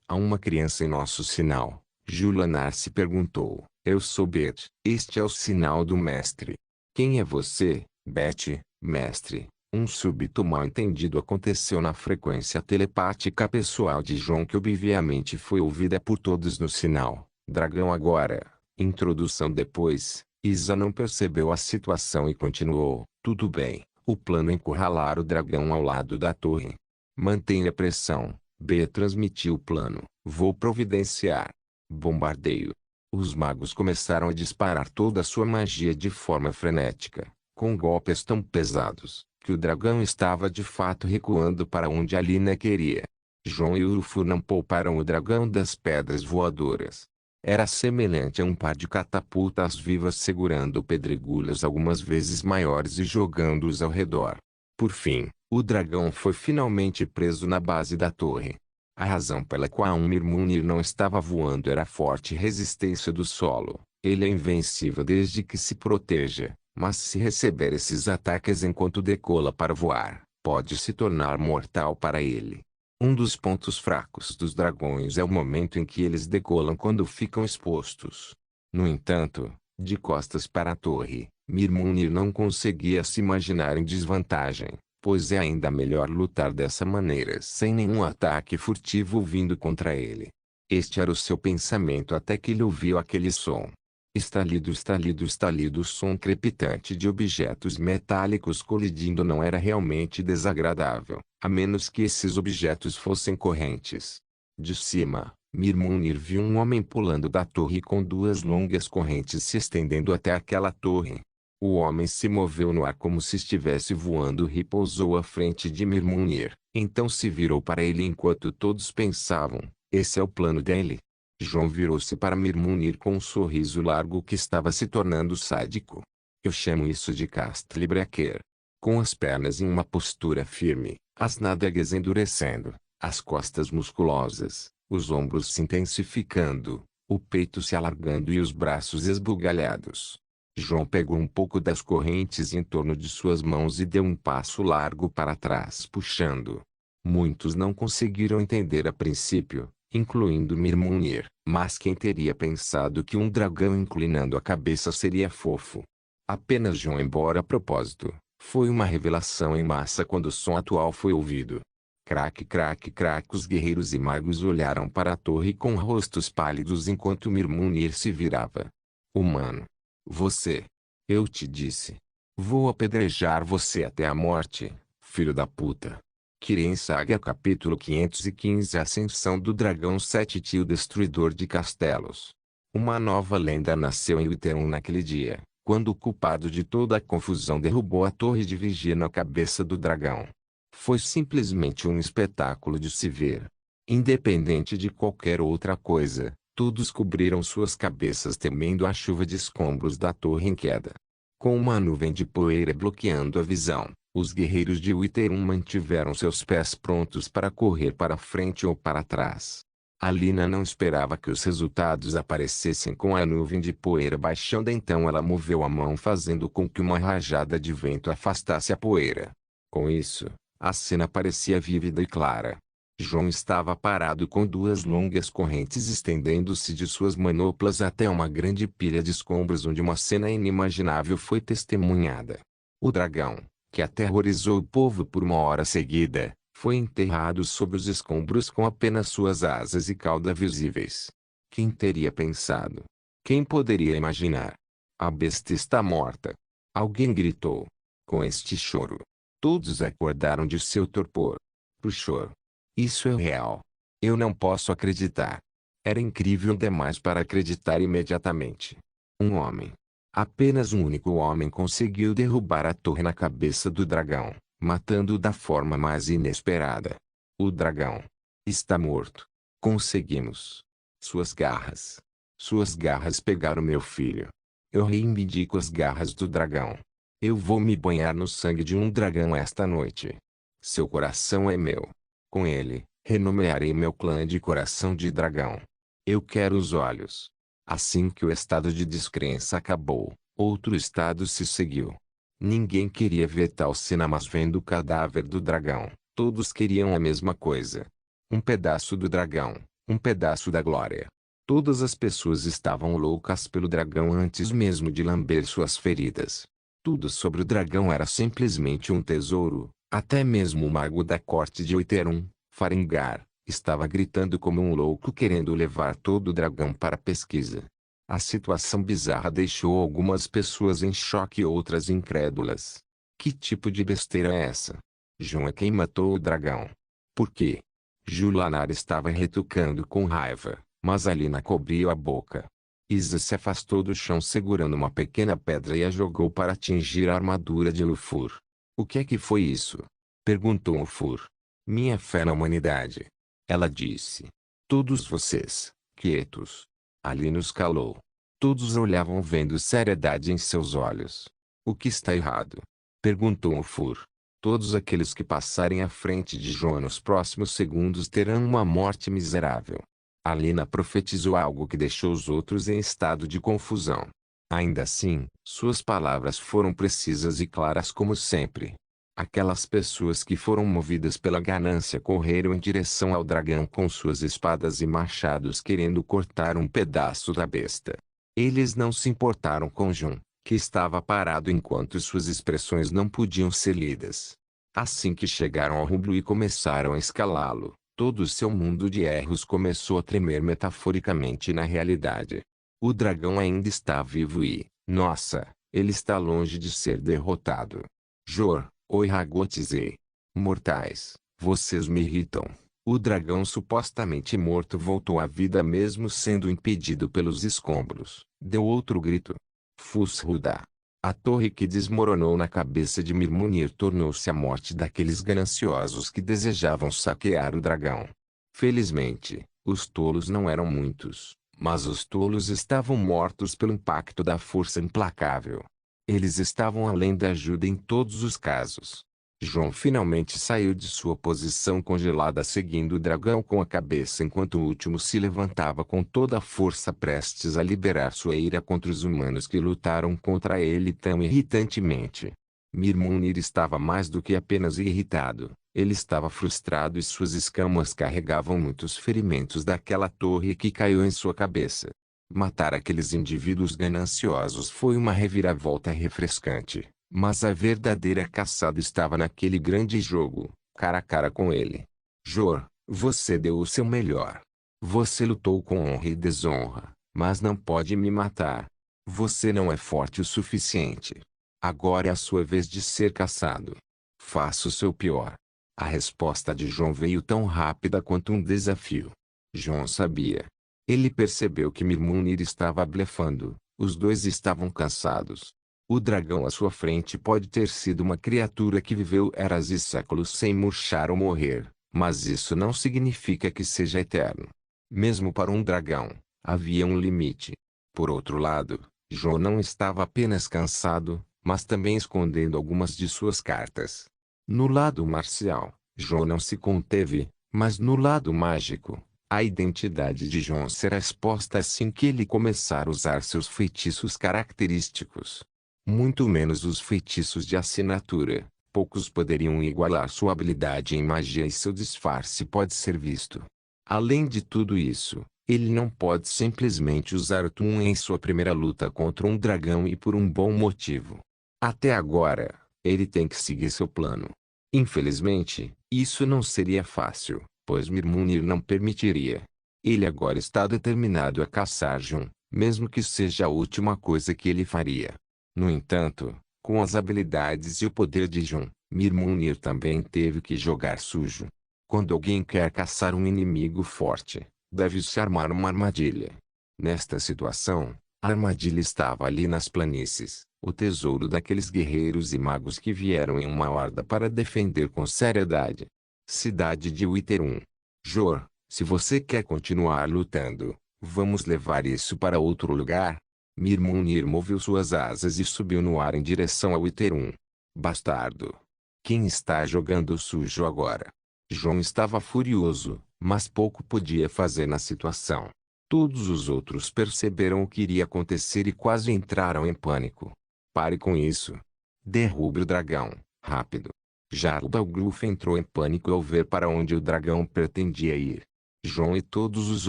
Há uma criança em nosso sinal. Julanar se perguntou. Eu sou Bet. Este é o sinal do mestre. Quem é você, Bet, mestre? Um súbito mal-entendido aconteceu na frequência telepática pessoal de João que obviamente foi ouvida por todos no sinal. Dragão agora. Introdução depois. Isa não percebeu a situação e continuou. Tudo bem. O plano é encurralar o dragão ao lado da torre. Mantenha a pressão. B transmitiu o plano. Vou providenciar. Bombardeio. Os magos começaram a disparar toda a sua magia de forma frenética, com golpes tão pesados, que o dragão estava de fato recuando para onde Alina queria. João e Urufo não pouparam o dragão das pedras voadoras. Era semelhante a um par de catapultas vivas segurando pedregulhos algumas vezes maiores e jogando-os ao redor. Por fim, o dragão foi finalmente preso na base da torre. A razão pela qual Mirmunir não estava voando era a forte resistência do solo. Ele é invencível desde que se proteja, mas se receber esses ataques enquanto decola para voar, pode se tornar mortal para ele. Um dos pontos fracos dos dragões é o momento em que eles decolam quando ficam expostos. No entanto, de costas para a torre, Mirmunir não conseguia se imaginar em desvantagem, pois é ainda melhor lutar dessa maneira sem nenhum ataque furtivo vindo contra ele. Este era o seu pensamento até que ele ouviu aquele som. Estalido, estalido, estalido. O som crepitante de objetos metálicos colidindo não era realmente desagradável, a menos que esses objetos fossem correntes. De cima, Mirmunir viu um homem pulando da torre com duas longas correntes se estendendo até aquela torre. O homem se moveu no ar como se estivesse voando e pousou à frente de Mirmunir. Então se virou para ele enquanto todos pensavam, esse é o plano dele. João virou-se para Mirmunir com um sorriso largo que estava se tornando sádico. Eu chamo isso de Castlebreaker. Com as pernas em uma postura firme, as nádegas endurecendo, as costas musculosas, os ombros se intensificando, o peito se alargando e os braços esbugalhados. João pegou um pouco das correntes em torno de suas mãos e deu um passo largo para trás puxando. Muitos não conseguiram entender a princípio, incluindo Mirmunir, mas quem teria pensado que um dragão inclinando a cabeça seria fofo? Apenas João, embora a propósito, foi uma revelação em massa quando o som atual foi ouvido. Craque, craque, craque. Os guerreiros e magos olharam para a torre com rostos pálidos enquanto Mirmunir se virava. Humano. Você. Eu te disse. Vou apedrejar você até a morte, filho da puta. Kirin Saga capítulo 515 Ascensão do Dragão 7 Tio Destruidor de Castelos. Uma nova lenda nasceu em Whiterun naquele dia, quando o culpado de toda a confusão derrubou a torre de vigia na cabeça do dragão. Foi simplesmente um espetáculo de se ver. Independente de qualquer outra coisa, todos cobriram suas cabeças temendo a chuva de escombros da torre em queda. Com uma nuvem de poeira bloqueando a visão, os guerreiros de Whiterun mantiveram seus pés prontos para correr para frente ou para trás. Alina não esperava que os resultados aparecessem com a nuvem de poeira baixando, então ela moveu a mão fazendo com que uma rajada de vento afastasse a poeira. Com isso, a cena parecia vívida e clara. João estava parado com duas longas correntes estendendo-se de suas manoplas até uma grande pilha de escombros onde uma cena inimaginável foi testemunhada. O dragão, que aterrorizou o povo por uma hora seguida, foi enterrado sob os escombros com apenas suas asas e cauda visíveis. Quem teria pensado? Quem poderia imaginar? A besta está morta. Alguém gritou. Com este choro, todos acordaram de seu torpor. O choro. Isso é real. Eu não posso acreditar. Era incrível demais para acreditar imediatamente. Um homem. Apenas um único homem conseguiu derrubar a torre na cabeça do dragão, matando-o da forma mais inesperada. O dragão está morto. Conseguimos. Suas garras. Suas garras pegaram meu filho. Eu reivindico as garras do dragão. Eu vou me banhar no sangue de um dragão esta noite. Seu coração é meu. Com ele, renomearei meu clã de Coração de Dragão. Eu quero os olhos. Assim que o estado de descrença acabou, outro estado se seguiu. Ninguém queria ver tal cena, mas vendo o cadáver do dragão, todos queriam a mesma coisa. Um pedaço do dragão, um pedaço da glória. Todas as pessoas estavam loucas pelo dragão antes mesmo de lamber suas feridas. Tudo sobre o dragão era simplesmente um tesouro. Até mesmo o mago da corte de Whiterun, Farengar, estava gritando como um louco querendo levar todo o dragão para pesquisa. A situação bizarra deixou algumas pessoas em choque e outras incrédulas. Que tipo de besteira é essa? João é quem matou o dragão. Por quê? Julanar estava retrucando com raiva, mas Alina cobriu a boca. Isa se afastou do chão segurando uma pequena pedra e a jogou para atingir a armadura de Lufur. O que é que foi isso? Perguntou Lufur. Minha fé na humanidade. Ela disse. Todos vocês, quietos. Ali nos calou. Todos olhavam vendo seriedade em seus olhos. O que está errado? Perguntou Lufur. Todos aqueles que passarem à frente de João nos próximos segundos terão uma morte miserável. Alina profetizou algo que deixou os outros em estado de confusão. Ainda assim, suas palavras foram precisas e claras como sempre. Aquelas pessoas que foram movidas pela ganância correram em direção ao dragão com suas espadas e machados querendo cortar um pedaço da besta. Eles não se importaram com Jun, que estava parado enquanto suas expressões não podiam ser lidas. Assim que chegaram ao rublo e começaram a escalá-lo, todo o seu mundo de erros começou a tremer metaforicamente na realidade. O dragão ainda está vivo e, nossa, ele está longe de ser derrotado. Jor, oi Hagotizei. Mortais, vocês me irritam. O dragão supostamente morto voltou à vida mesmo sendo impedido pelos escombros. Deu outro grito. Fusruda. A torre que desmoronou na cabeça de Mirmunir tornou-se a morte daqueles gananciosos que desejavam saquear o dragão. Felizmente, os tolos não eram muitos, mas os tolos estavam mortos pelo impacto da força implacável. Eles estavam além da ajuda em todos os casos. João finalmente saiu de sua posição congelada seguindo o dragão com a cabeça enquanto o último se levantava com toda a força prestes a liberar sua ira contra os humanos que lutaram contra ele tão irritantemente. Mirmunir estava mais do que apenas irritado, ele estava frustrado e suas escamas carregavam muitos ferimentos daquela torre que caiu em sua cabeça. Matar aqueles indivíduos gananciosos foi uma reviravolta refrescante. Mas a verdadeira caçada estava naquele grande jogo, cara a cara com ele. Jor, você deu o seu melhor. Você lutou com honra e desonra, mas não pode me matar. Você não é forte o suficiente. Agora é a sua vez de ser caçado. Faça o seu pior. A resposta de João veio tão rápida quanto um desafio. João sabia. Ele percebeu que Mirmunir estava blefando, os dois estavam cansados. O dragão à sua frente pode ter sido uma criatura que viveu eras e séculos sem murchar ou morrer, mas isso não significa que seja eterno. Mesmo para um dragão, havia um limite. Por outro lado, João não estava apenas cansado, mas também escondendo algumas de suas cartas. No lado marcial, João não se conteve, mas no lado mágico, a identidade de João será exposta assim que ele começar a usar seus feitiços característicos. Muito menos os feitiços de assinatura, poucos poderiam igualar sua habilidade em magia e seu disfarce pode ser visto. Além de tudo isso, ele não pode simplesmente usar o Tum em sua primeira luta contra um dragão e por um bom motivo. Até agora, ele tem que seguir seu plano. Infelizmente, isso não seria fácil, pois Mirmunir não permitiria. Ele agora está determinado a caçar Jun, mesmo que seja a última coisa que ele faria. No entanto, com as habilidades e o poder de Jun, Mirmunir também teve que jogar sujo. Quando alguém quer caçar um inimigo forte, deve-se armar uma armadilha. Nesta situação, a armadilha estava ali nas planícies, o tesouro daqueles guerreiros e magos que vieram em uma horda para defender com seriedade. Cidade de Wither. Jor, se você quer continuar lutando, vamos levar isso para outro lugar? Mirmunir moveu suas asas e subiu no ar em direção a Wither. Bastardo! Quem está jogando sujo agora? João estava furioso, mas pouco podia fazer na situação. Todos os outros perceberam o que iria acontecer e quase entraram em pânico. Pare com isso. Derrube o dragão, rápido. Jarlbalgluf entrou em pânico ao ver para onde o dragão pretendia ir. João e todos os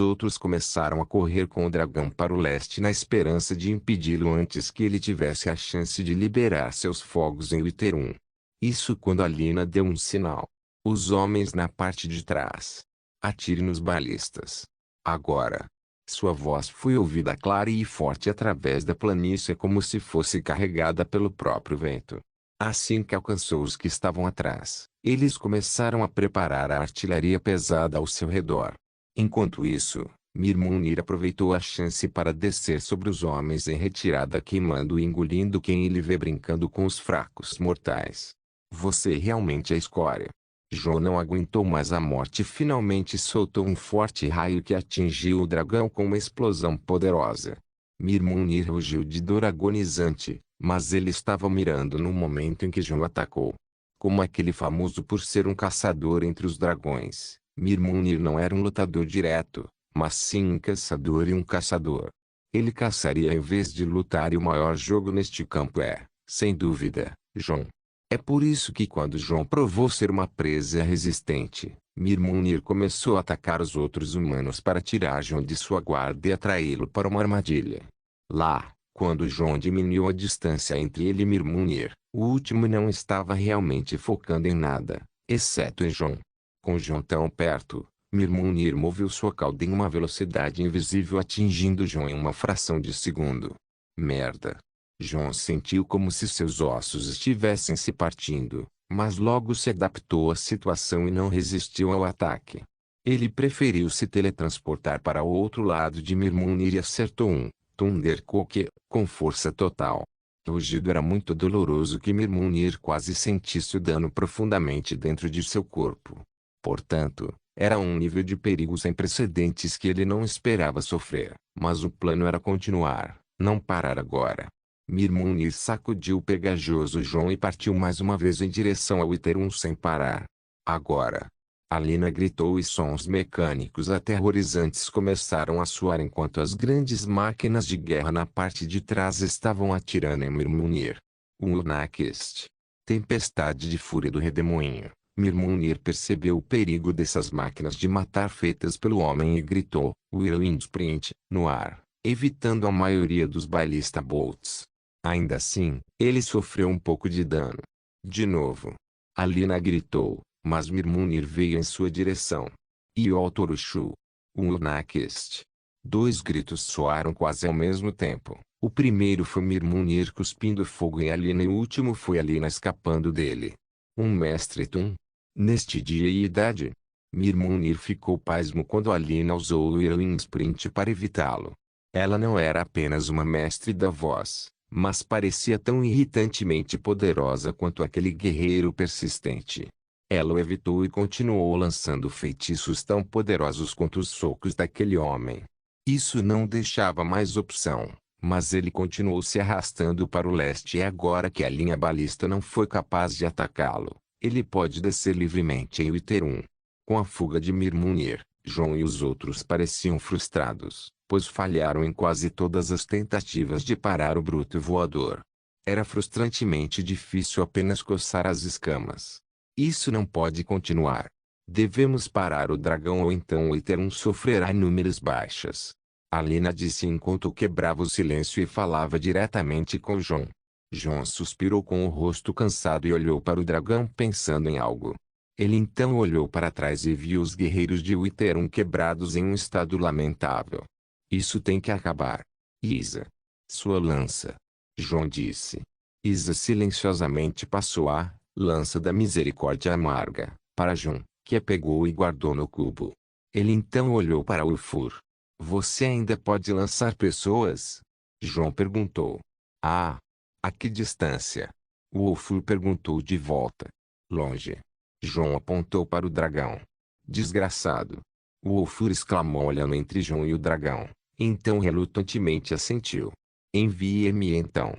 outros começaram a correr com o dragão para o leste na esperança de impedi-lo antes que ele tivesse a chance de liberar seus fogos em Wither. Isso quando Alina deu um sinal. Os homens na parte de trás. Atire nos balistas. Agora. Sua voz foi ouvida clara e forte através da planície como se fosse carregada pelo próprio vento. Assim que alcançou os que estavam atrás, eles começaram a preparar a artilharia pesada ao seu redor. Enquanto isso, Mir-Munir aproveitou a chance para descer sobre os homens em retirada, queimando e engolindo quem ele vê brincando com os fracos mortais. Você realmente é escória. Jon não aguentou mais a morte e finalmente soltou um forte raio que atingiu o dragão com uma explosão poderosa. Mir-Munir rugiu de dor agonizante, mas ele estava mirando no momento em que Jon atacou. Como aquele famoso por ser um caçador entre os dragões, Mir-Munir não era um lutador direto, mas sim um caçador e um caçador. Ele caçaria em vez de lutar, e o maior jogo neste campo é, sem dúvida, Jon. É por isso que quando Jon provou ser uma presa resistente, Mir-Munir começou a atacar os outros humanos para tirar Jon de sua guarda e atraí-lo para uma armadilha. Lá, quando Jon diminuiu a distância entre ele e Mir-Munir, o último não estava realmente focando em nada, exceto em Jon. Com Jon tão perto, Mir-Munir moveu sua cauda em uma velocidade invisível, atingindo Jon em uma fração de segundo. Merda! Jon sentiu como se seus ossos estivessem se partindo, mas logo se adaptou à situação e não resistiu ao ataque. Ele preferiu se teletransportar para o outro lado de Mir-Munir e acertou um Thundercock com força total. O rugido era muito doloroso que Mir-Munir quase sentisse o dano profundamente dentro de seu corpo. Portanto, era um nível de perigo sem precedentes que ele não esperava sofrer, mas o plano era continuar, não parar agora. Mir-Munir sacudiu o pegajoso Jon e partiu mais uma vez em direção ao Iterum sem parar. Agora! Alina gritou e sons mecânicos aterrorizantes começaram a soar enquanto as grandes máquinas de guerra na parte de trás estavam atirando em Mir-Munir. Unakist. Tempestade de fúria do redemoinho. Mir-Munir percebeu o perigo dessas máquinas de matar feitas pelo homem e gritou, Whirlwind Sprint, no ar, evitando a maioria dos Ballista Bolts. Ainda assim, ele sofreu um pouco de dano. De novo. Alina gritou, mas Mir-Munir veio em sua direção. Yoltorushu. Unakist. Dois gritos soaram quase ao mesmo tempo. O primeiro foi Mir-Munir cuspindo fogo em Alina e o último foi Alina escapando dele. Um mestre Tum. Neste dia e idade. Mir-Munir ficou pasmo quando Alina usou o Whirlwind Sprint para evitá-lo. Ela não era apenas uma mestre da voz, mas parecia tão irritantemente poderosa quanto aquele guerreiro persistente. Ela o evitou e continuou lançando feitiços tão poderosos quanto os socos daquele homem. Isso não deixava mais opção, mas ele continuou se arrastando para o leste e agora que a linha balista não foi capaz de atacá-lo, ele pode descer livremente em Iterum. Com a fuga de Mir-Munir, Jon e os outros pareciam frustrados, pois falharam em quase todas as tentativas de parar o bruto voador. Era frustrantemente difícil apenas coçar as escamas. Isso não pode continuar. Devemos parar o dragão ou então o Iterum sofrerá inúmeras baixas. Alina disse enquanto quebrava o silêncio e falava diretamente com Jon. Jon suspirou com o rosto cansado e olhou para o dragão pensando em algo. Ele então olhou para trás e viu os guerreiros de Iterum quebrados em um estado lamentável. Isso tem que acabar. Isa. Sua lança. Jon disse. Isa silenciosamente passou a lança da misericórdia amarga para Jon, que a pegou e guardou no cubo. Ele então olhou para Ulfur. Você ainda pode lançar pessoas? Jon perguntou. Ah! A que distância? O Ulfur perguntou de volta. Longe. Jon apontou para o dragão. Desgraçado! O Ulfur exclamou olhando entre Jon e o dragão. Então relutantemente assentiu. Envie-me então.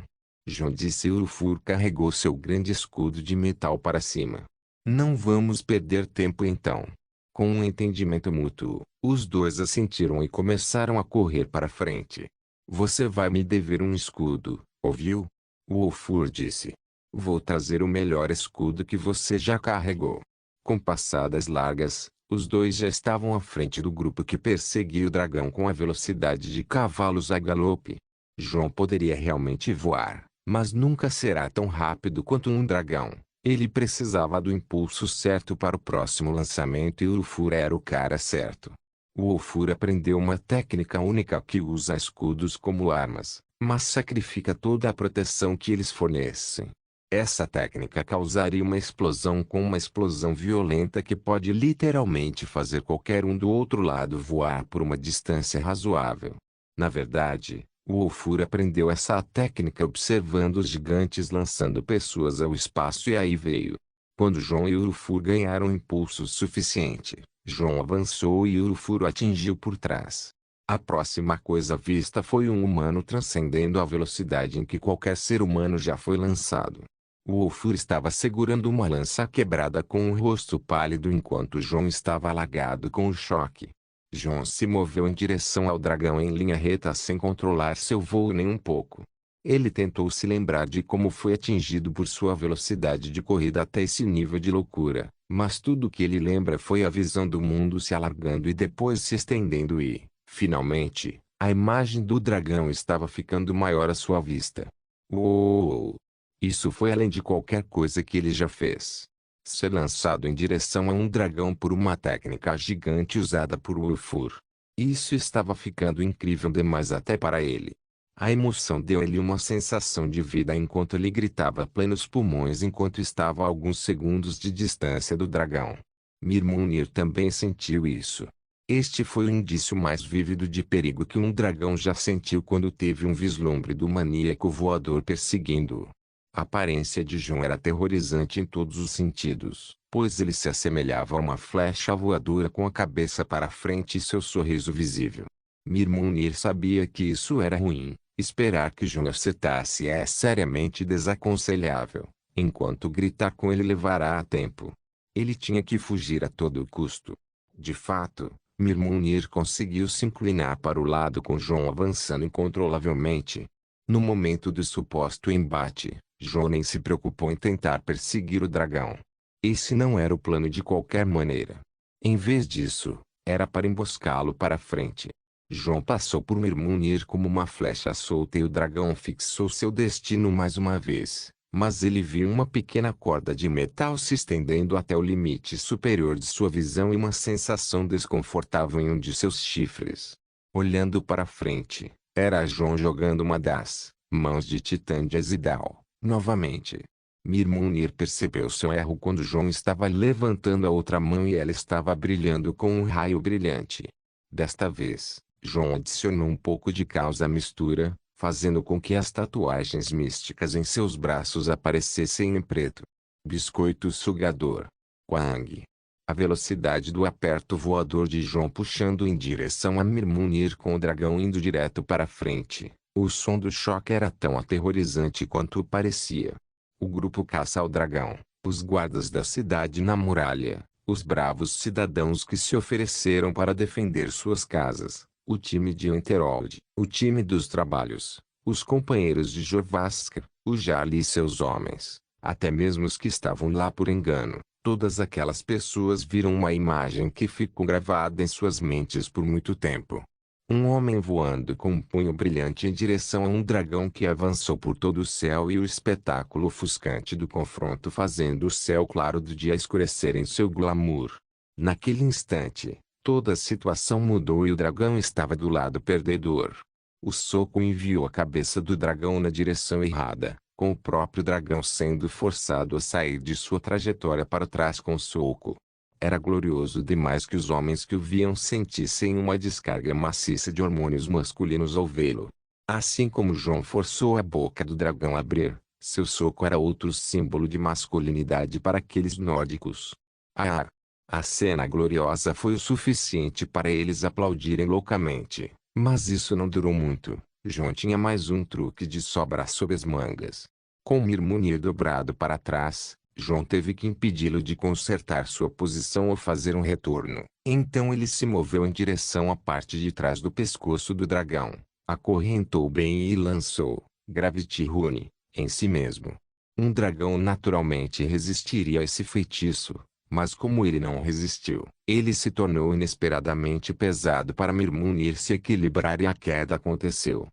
Jon disse e Ulfur carregou seu grande escudo de metal para cima. Não vamos perder tempo então. Com um entendimento mútuo, os dois assentiram e começaram a correr para frente. Você vai me dever um escudo, ouviu? O Ulfur disse. Vou trazer o melhor escudo que você já carregou. Com passadas largas, os dois já estavam à frente do grupo que perseguia o dragão com a velocidade de cavalos a galope. Jon poderia realmente voar, mas nunca será tão rápido quanto um dragão. Ele precisava do impulso certo para o próximo lançamento e Ulfur era o cara certo. O Ulfur aprendeu uma técnica única que usa escudos como armas, mas sacrifica toda a proteção que eles fornecem. Essa técnica causaria uma explosão com uma explosão violenta que pode literalmente fazer qualquer um do outro lado voar por uma distância razoável. Na verdade, o Wolfur aprendeu essa técnica observando os gigantes lançando pessoas ao espaço e aí veio. Quando João e Urufur ganharam impulso suficiente, João avançou e Urufur o atingiu por trás. A próxima coisa vista foi um humano transcendendo a velocidade em que qualquer ser humano já foi lançado. O Wolfur estava segurando uma lança quebrada com o rosto pálido enquanto João estava alagado com o choque. João se moveu em direção ao dragão em linha reta sem controlar seu voo nem um pouco. Ele tentou se lembrar de como foi atingido por sua velocidade de corrida até esse nível de loucura, mas tudo o que ele lembra foi a visão do mundo se alargando e depois se estendendo e, finalmente, a imagem do dragão estava ficando maior à sua vista. Uou! Isso foi além de qualquer coisa que ele já fez. Ser lançado em direção a um dragão por uma técnica gigante usada por Wolfur. Isso estava ficando incrível demais até para ele. A emoção deu-lhe uma sensação de vida enquanto ele gritava a plenos pulmões enquanto estava a alguns segundos de distância do dragão. Mirmunir também sentiu isso. Este foi o indício mais vívido de perigo que um dragão já sentiu quando teve um vislumbre do maníaco voador perseguindo-o. A aparência de João era aterrorizante em todos os sentidos, pois ele se assemelhava a uma flecha voadora com a cabeça para frente e seu sorriso visível. Mirmunir sabia que isso era ruim. Esperar que João acertasse é seriamente desaconselhável, enquanto gritar com ele levará tempo. Ele tinha que fugir a todo custo. De fato, Mirmunir conseguiu se inclinar para o lado com João avançando incontrolavelmente. No momento do suposto embate, João nem se preocupou em tentar perseguir o dragão. Esse não era o plano de qualquer maneira. Em vez disso, era para emboscá-lo para frente. João passou por Mirmunir como uma flecha solta e o dragão fixou seu destino mais uma vez, mas ele viu uma pequena corda de metal se estendendo até o limite superior de sua visão e uma sensação desconfortável em um de seus chifres. Olhando para frente, era João jogando uma das mãos de Titã de Azidal. Novamente, Mirmunir percebeu seu erro quando João estava levantando a outra mão e ela estava brilhando com um raio brilhante. Desta vez, João adicionou um pouco de caos à mistura, fazendo com que as tatuagens místicas em seus braços aparecessem em preto. Biscoito sugador. Quang. A velocidade do aperto voador de João puxando em direção a Mirmunir com o dragão indo direto para frente. O som do choque era tão aterrorizante quanto parecia. O grupo caça ao dragão, os guardas da cidade na muralha, os bravos cidadãos que se ofereceram para defender suas casas, o time de Enterold, o time dos trabalhos, os companheiros de Jorvaskr, o Jarl e seus homens, até mesmo os que estavam lá por engano. Todas aquelas pessoas viram uma imagem que ficou gravada em suas mentes por muito tempo. Um homem voando com um punho brilhante em direção a um dragão que avançou por todo o céu e o espetáculo ofuscante do confronto fazendo o céu claro do dia escurecer em seu glamour. Naquele instante, toda a situação mudou e o dragão estava do lado perdedor. O soco enviou a cabeça do dragão na direção errada, com o próprio dragão sendo forçado a sair de sua trajetória para trás com o soco. Era glorioso demais que os homens que o viam sentissem uma descarga maciça de hormônios masculinos ao vê-lo. Assim como João forçou a boca do dragão a abrir, seu soco era outro símbolo de masculinidade para aqueles nórdicos. A cena gloriosa foi o suficiente para eles aplaudirem loucamente, mas isso não durou muito. João tinha mais um truque de sobra sob as mangas. Com Mirmunir dobrado para trás, João teve que impedi-lo de consertar sua posição ou fazer um retorno. Então ele se moveu em direção à parte de trás do pescoço do dragão, acorrentou bem e lançou Gravity Rune em si mesmo. Um dragão naturalmente resistiria a esse feitiço, mas como ele não resistiu, ele se tornou inesperadamente pesado para Mirmunir se equilibrar e a queda aconteceu.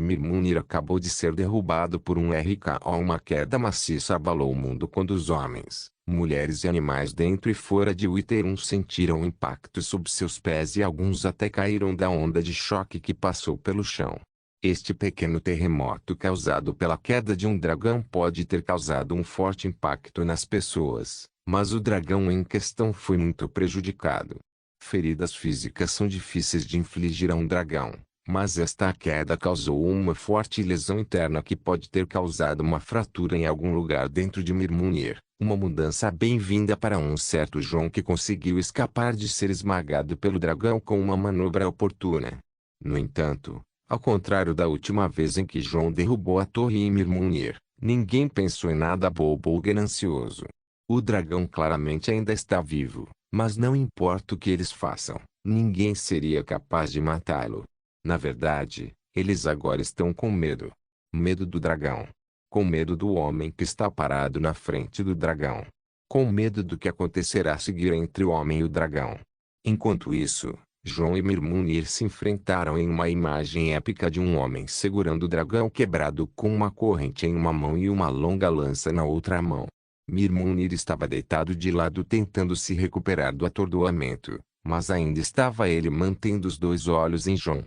Mirmunir acabou de ser derrubado por um RKO. Uma queda maciça abalou o mundo quando os homens, mulheres e animais dentro e fora de Witterum sentiram o impacto sob seus pés e alguns até caíram da onda de choque que passou pelo chão. Este pequeno terremoto causado pela queda de um dragão pode ter causado um forte impacto nas pessoas, mas o dragão em questão foi muito prejudicado. Feridas físicas são difíceis de infligir a um dragão, mas esta queda causou uma forte lesão interna que pode ter causado uma fratura em algum lugar dentro de Mirmunir, uma mudança bem-vinda para um certo Jon que conseguiu escapar de ser esmagado pelo dragão com uma manobra oportuna. No entanto, ao contrário da última vez em que Jon derrubou a torre em Mirmunir, ninguém pensou em nada bobo ou ganancioso. O dragão claramente ainda está vivo, mas não importa o que eles façam, ninguém seria capaz de matá-lo. Na verdade, eles agora estão com medo. Medo do dragão. Com medo do homem que está parado na frente do dragão. Com medo do que acontecerá a seguir entre o homem e o dragão. Enquanto isso, Jon e Mirmunir se enfrentaram em uma imagem épica de um homem segurando o dragão quebrado com uma corrente em uma mão e uma longa lança na outra mão. Mirmunir estava deitado de lado tentando se recuperar do atordoamento, mas ainda estava ele mantendo os dois olhos em Jon.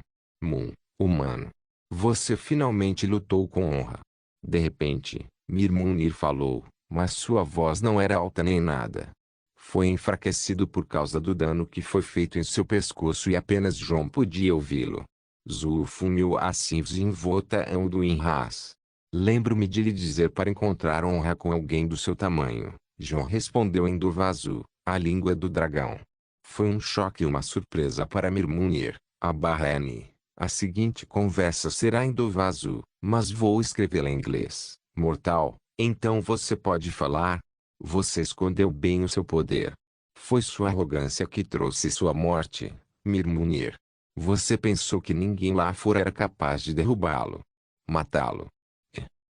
Humano. Você finalmente lutou com honra. De repente, Mirmunir falou, mas sua voz não era alta nem nada. Foi enfraquecido por causa do dano que foi feito em seu pescoço e apenas Jon podia ouvi-lo. Zulfunil Assivzin Vota Elduin Ras. Lembro-me de lhe dizer para encontrar honra com alguém do seu tamanho. Jon respondeu em Dovazu, a língua do dragão. Foi um choque e uma surpresa para Mirmunir. N. A seguinte conversa será em Dovazu, mas vou escrevê-la em inglês. Mortal, então você pode falar? Você escondeu bem o seu poder. Foi sua arrogância que trouxe sua morte, Mirmunir. Você pensou que ninguém lá fora era capaz de derrubá-lo. Matá-lo.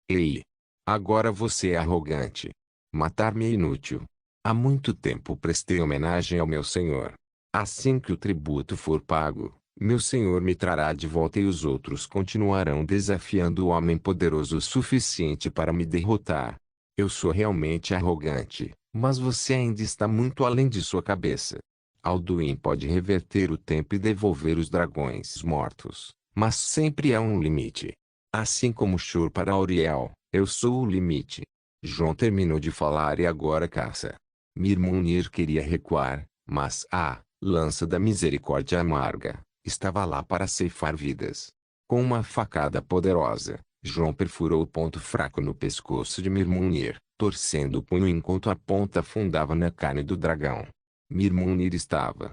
Ei! Agora você é arrogante. Matar-me é inútil. Há muito tempo prestei homenagem ao meu senhor. Assim que o tributo for pago, meu senhor me trará de volta e os outros continuarão desafiando o homem poderoso o suficiente para me derrotar. Eu sou realmente arrogante, mas você ainda está muito além de sua cabeça. Alduin pode reverter o tempo e devolver os dragões mortos, mas sempre há um limite. Assim como Shur para Auriel, eu sou o limite. Jon terminou de falar e agora caça. Mirmunir queria recuar, mas a lança da misericórdia amarga estava lá para ceifar vidas. Com uma facada poderosa, Jon perfurou o ponto fraco no pescoço de Mirmunir, torcendo o punho enquanto a ponta afundava na carne do dragão. Mirmunir estava.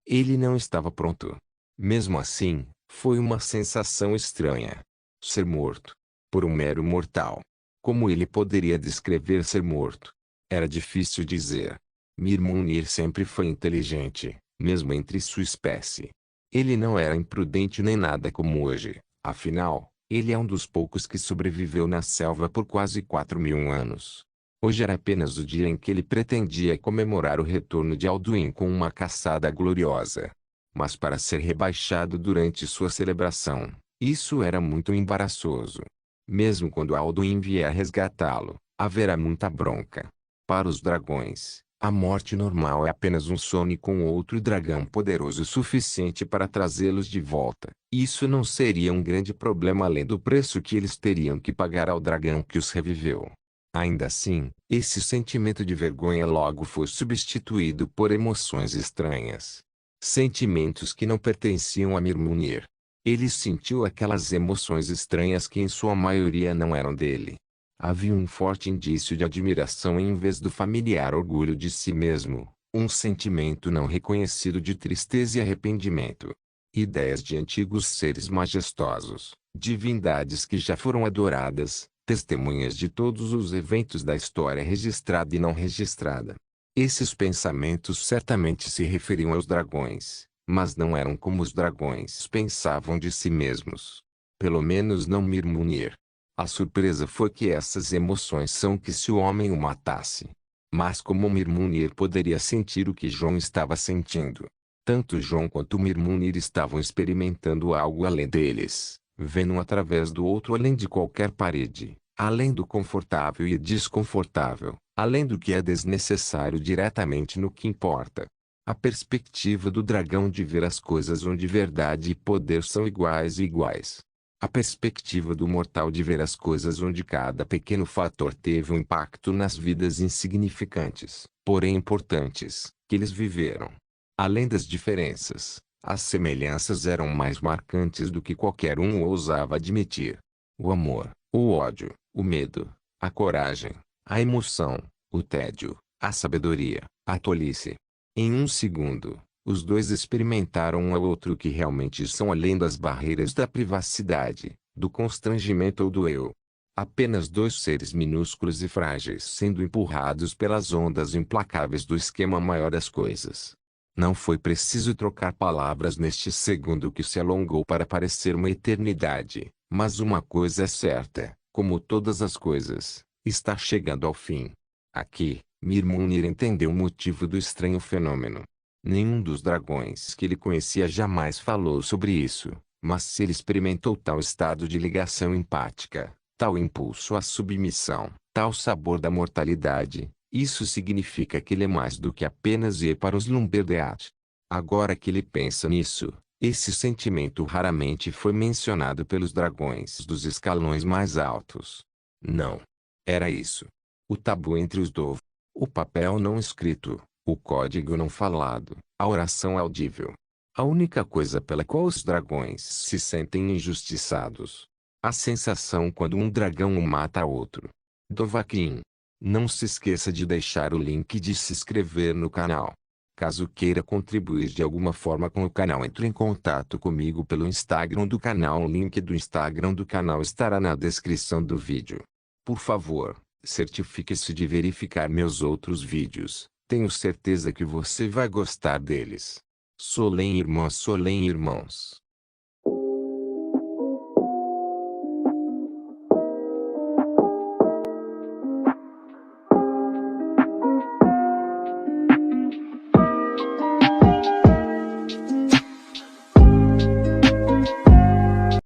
Ele não estava pronto. Mesmo assim, foi uma sensação estranha. Ser morto. Por um mero mortal. Como ele poderia descrever ser morto? Era difícil dizer. Mirmunir sempre foi inteligente, mesmo entre sua espécie. Ele não era imprudente nem nada como hoje, afinal, ele é um dos poucos que sobreviveu na selva por quase 4.000 anos. Hoje era apenas o dia em que ele pretendia comemorar o retorno de Alduin com uma caçada gloriosa. Mas para ser rebaixado durante sua celebração, isso era muito embaraçoso. Mesmo quando Alduin vier resgatá-lo, haverá muita bronca. Para os dragões, a morte normal é apenas um sono com outro dragão poderoso o suficiente para trazê-los de volta. Isso não seria um grande problema além do preço que eles teriam que pagar ao dragão que os reviveu. Ainda assim, esse sentimento de vergonha logo foi substituído por emoções estranhas. Sentimentos que não pertenciam a Mirmunir. Ele sentiu aquelas emoções estranhas que em sua maioria não eram dele. Havia um forte indício de admiração em vez do familiar orgulho de si mesmo, um sentimento não reconhecido de tristeza e arrependimento. Ideias de antigos seres majestosos, divindades que já foram adoradas, testemunhas de todos os eventos da história registrada e não registrada. Esses pensamentos certamente se referiam aos dragões, mas não eram como os dragões pensavam de si mesmos. Pelo menos não Mirmunir. A surpresa foi que essas emoções são que se o homem o matasse. Mas como Mirmunir poderia sentir o que Jon estava sentindo? Tanto Jon quanto Mirmunir estavam experimentando algo além deles, vendo um através do outro além de qualquer parede, além do confortável e desconfortável, além do que é desnecessário diretamente no que importa. A perspectiva do dragão de ver as coisas onde verdade e poder são iguais e iguais. A perspectiva do mortal de ver as coisas onde cada pequeno fator teve um impacto nas vidas insignificantes, porém importantes, que eles viveram. Além das diferenças, as semelhanças eram mais marcantes do que qualquer um ousava admitir. O amor, o ódio, o medo, a coragem, a emoção, o tédio, a sabedoria, a tolice. Em um segundo, os dois experimentaram um ao outro que realmente são além das barreiras da privacidade, do constrangimento ou do eu. Apenas dois seres minúsculos e frágeis sendo empurrados pelas ondas implacáveis do esquema maior das coisas. Não foi preciso trocar palavras neste segundo que se alongou para parecer uma eternidade, mas uma coisa é certa, como todas as coisas, está chegando ao fim. Aqui, Mirmunir entendeu o motivo do estranho fenômeno. Nenhum dos dragões que ele conhecia jamais falou sobre isso, mas se ele experimentou tal estado de ligação empática, tal impulso à submissão, tal sabor da mortalidade, isso significa que ele é mais do que apenas ir para os Lumberdeat. Agora que ele pensa nisso, esse sentimento raramente foi mencionado pelos dragões dos escalões mais altos. Não. Era isso. O tabu entre os Dove. O papel não escrito, o código não falado, a oração audível. A única coisa pela qual os dragões se sentem injustiçados. A sensação quando um dragão um mata outro. Dovahkiin. Não se esqueça de deixar o link e de se inscrever no canal. Caso queira contribuir de alguma forma com o canal, entre em contato comigo pelo Instagram do canal. O link do Instagram do canal estará na descrição do vídeo. Por favor, certifique-se de verificar meus outros vídeos. Tenho certeza que você vai gostar deles. Solem irmãos.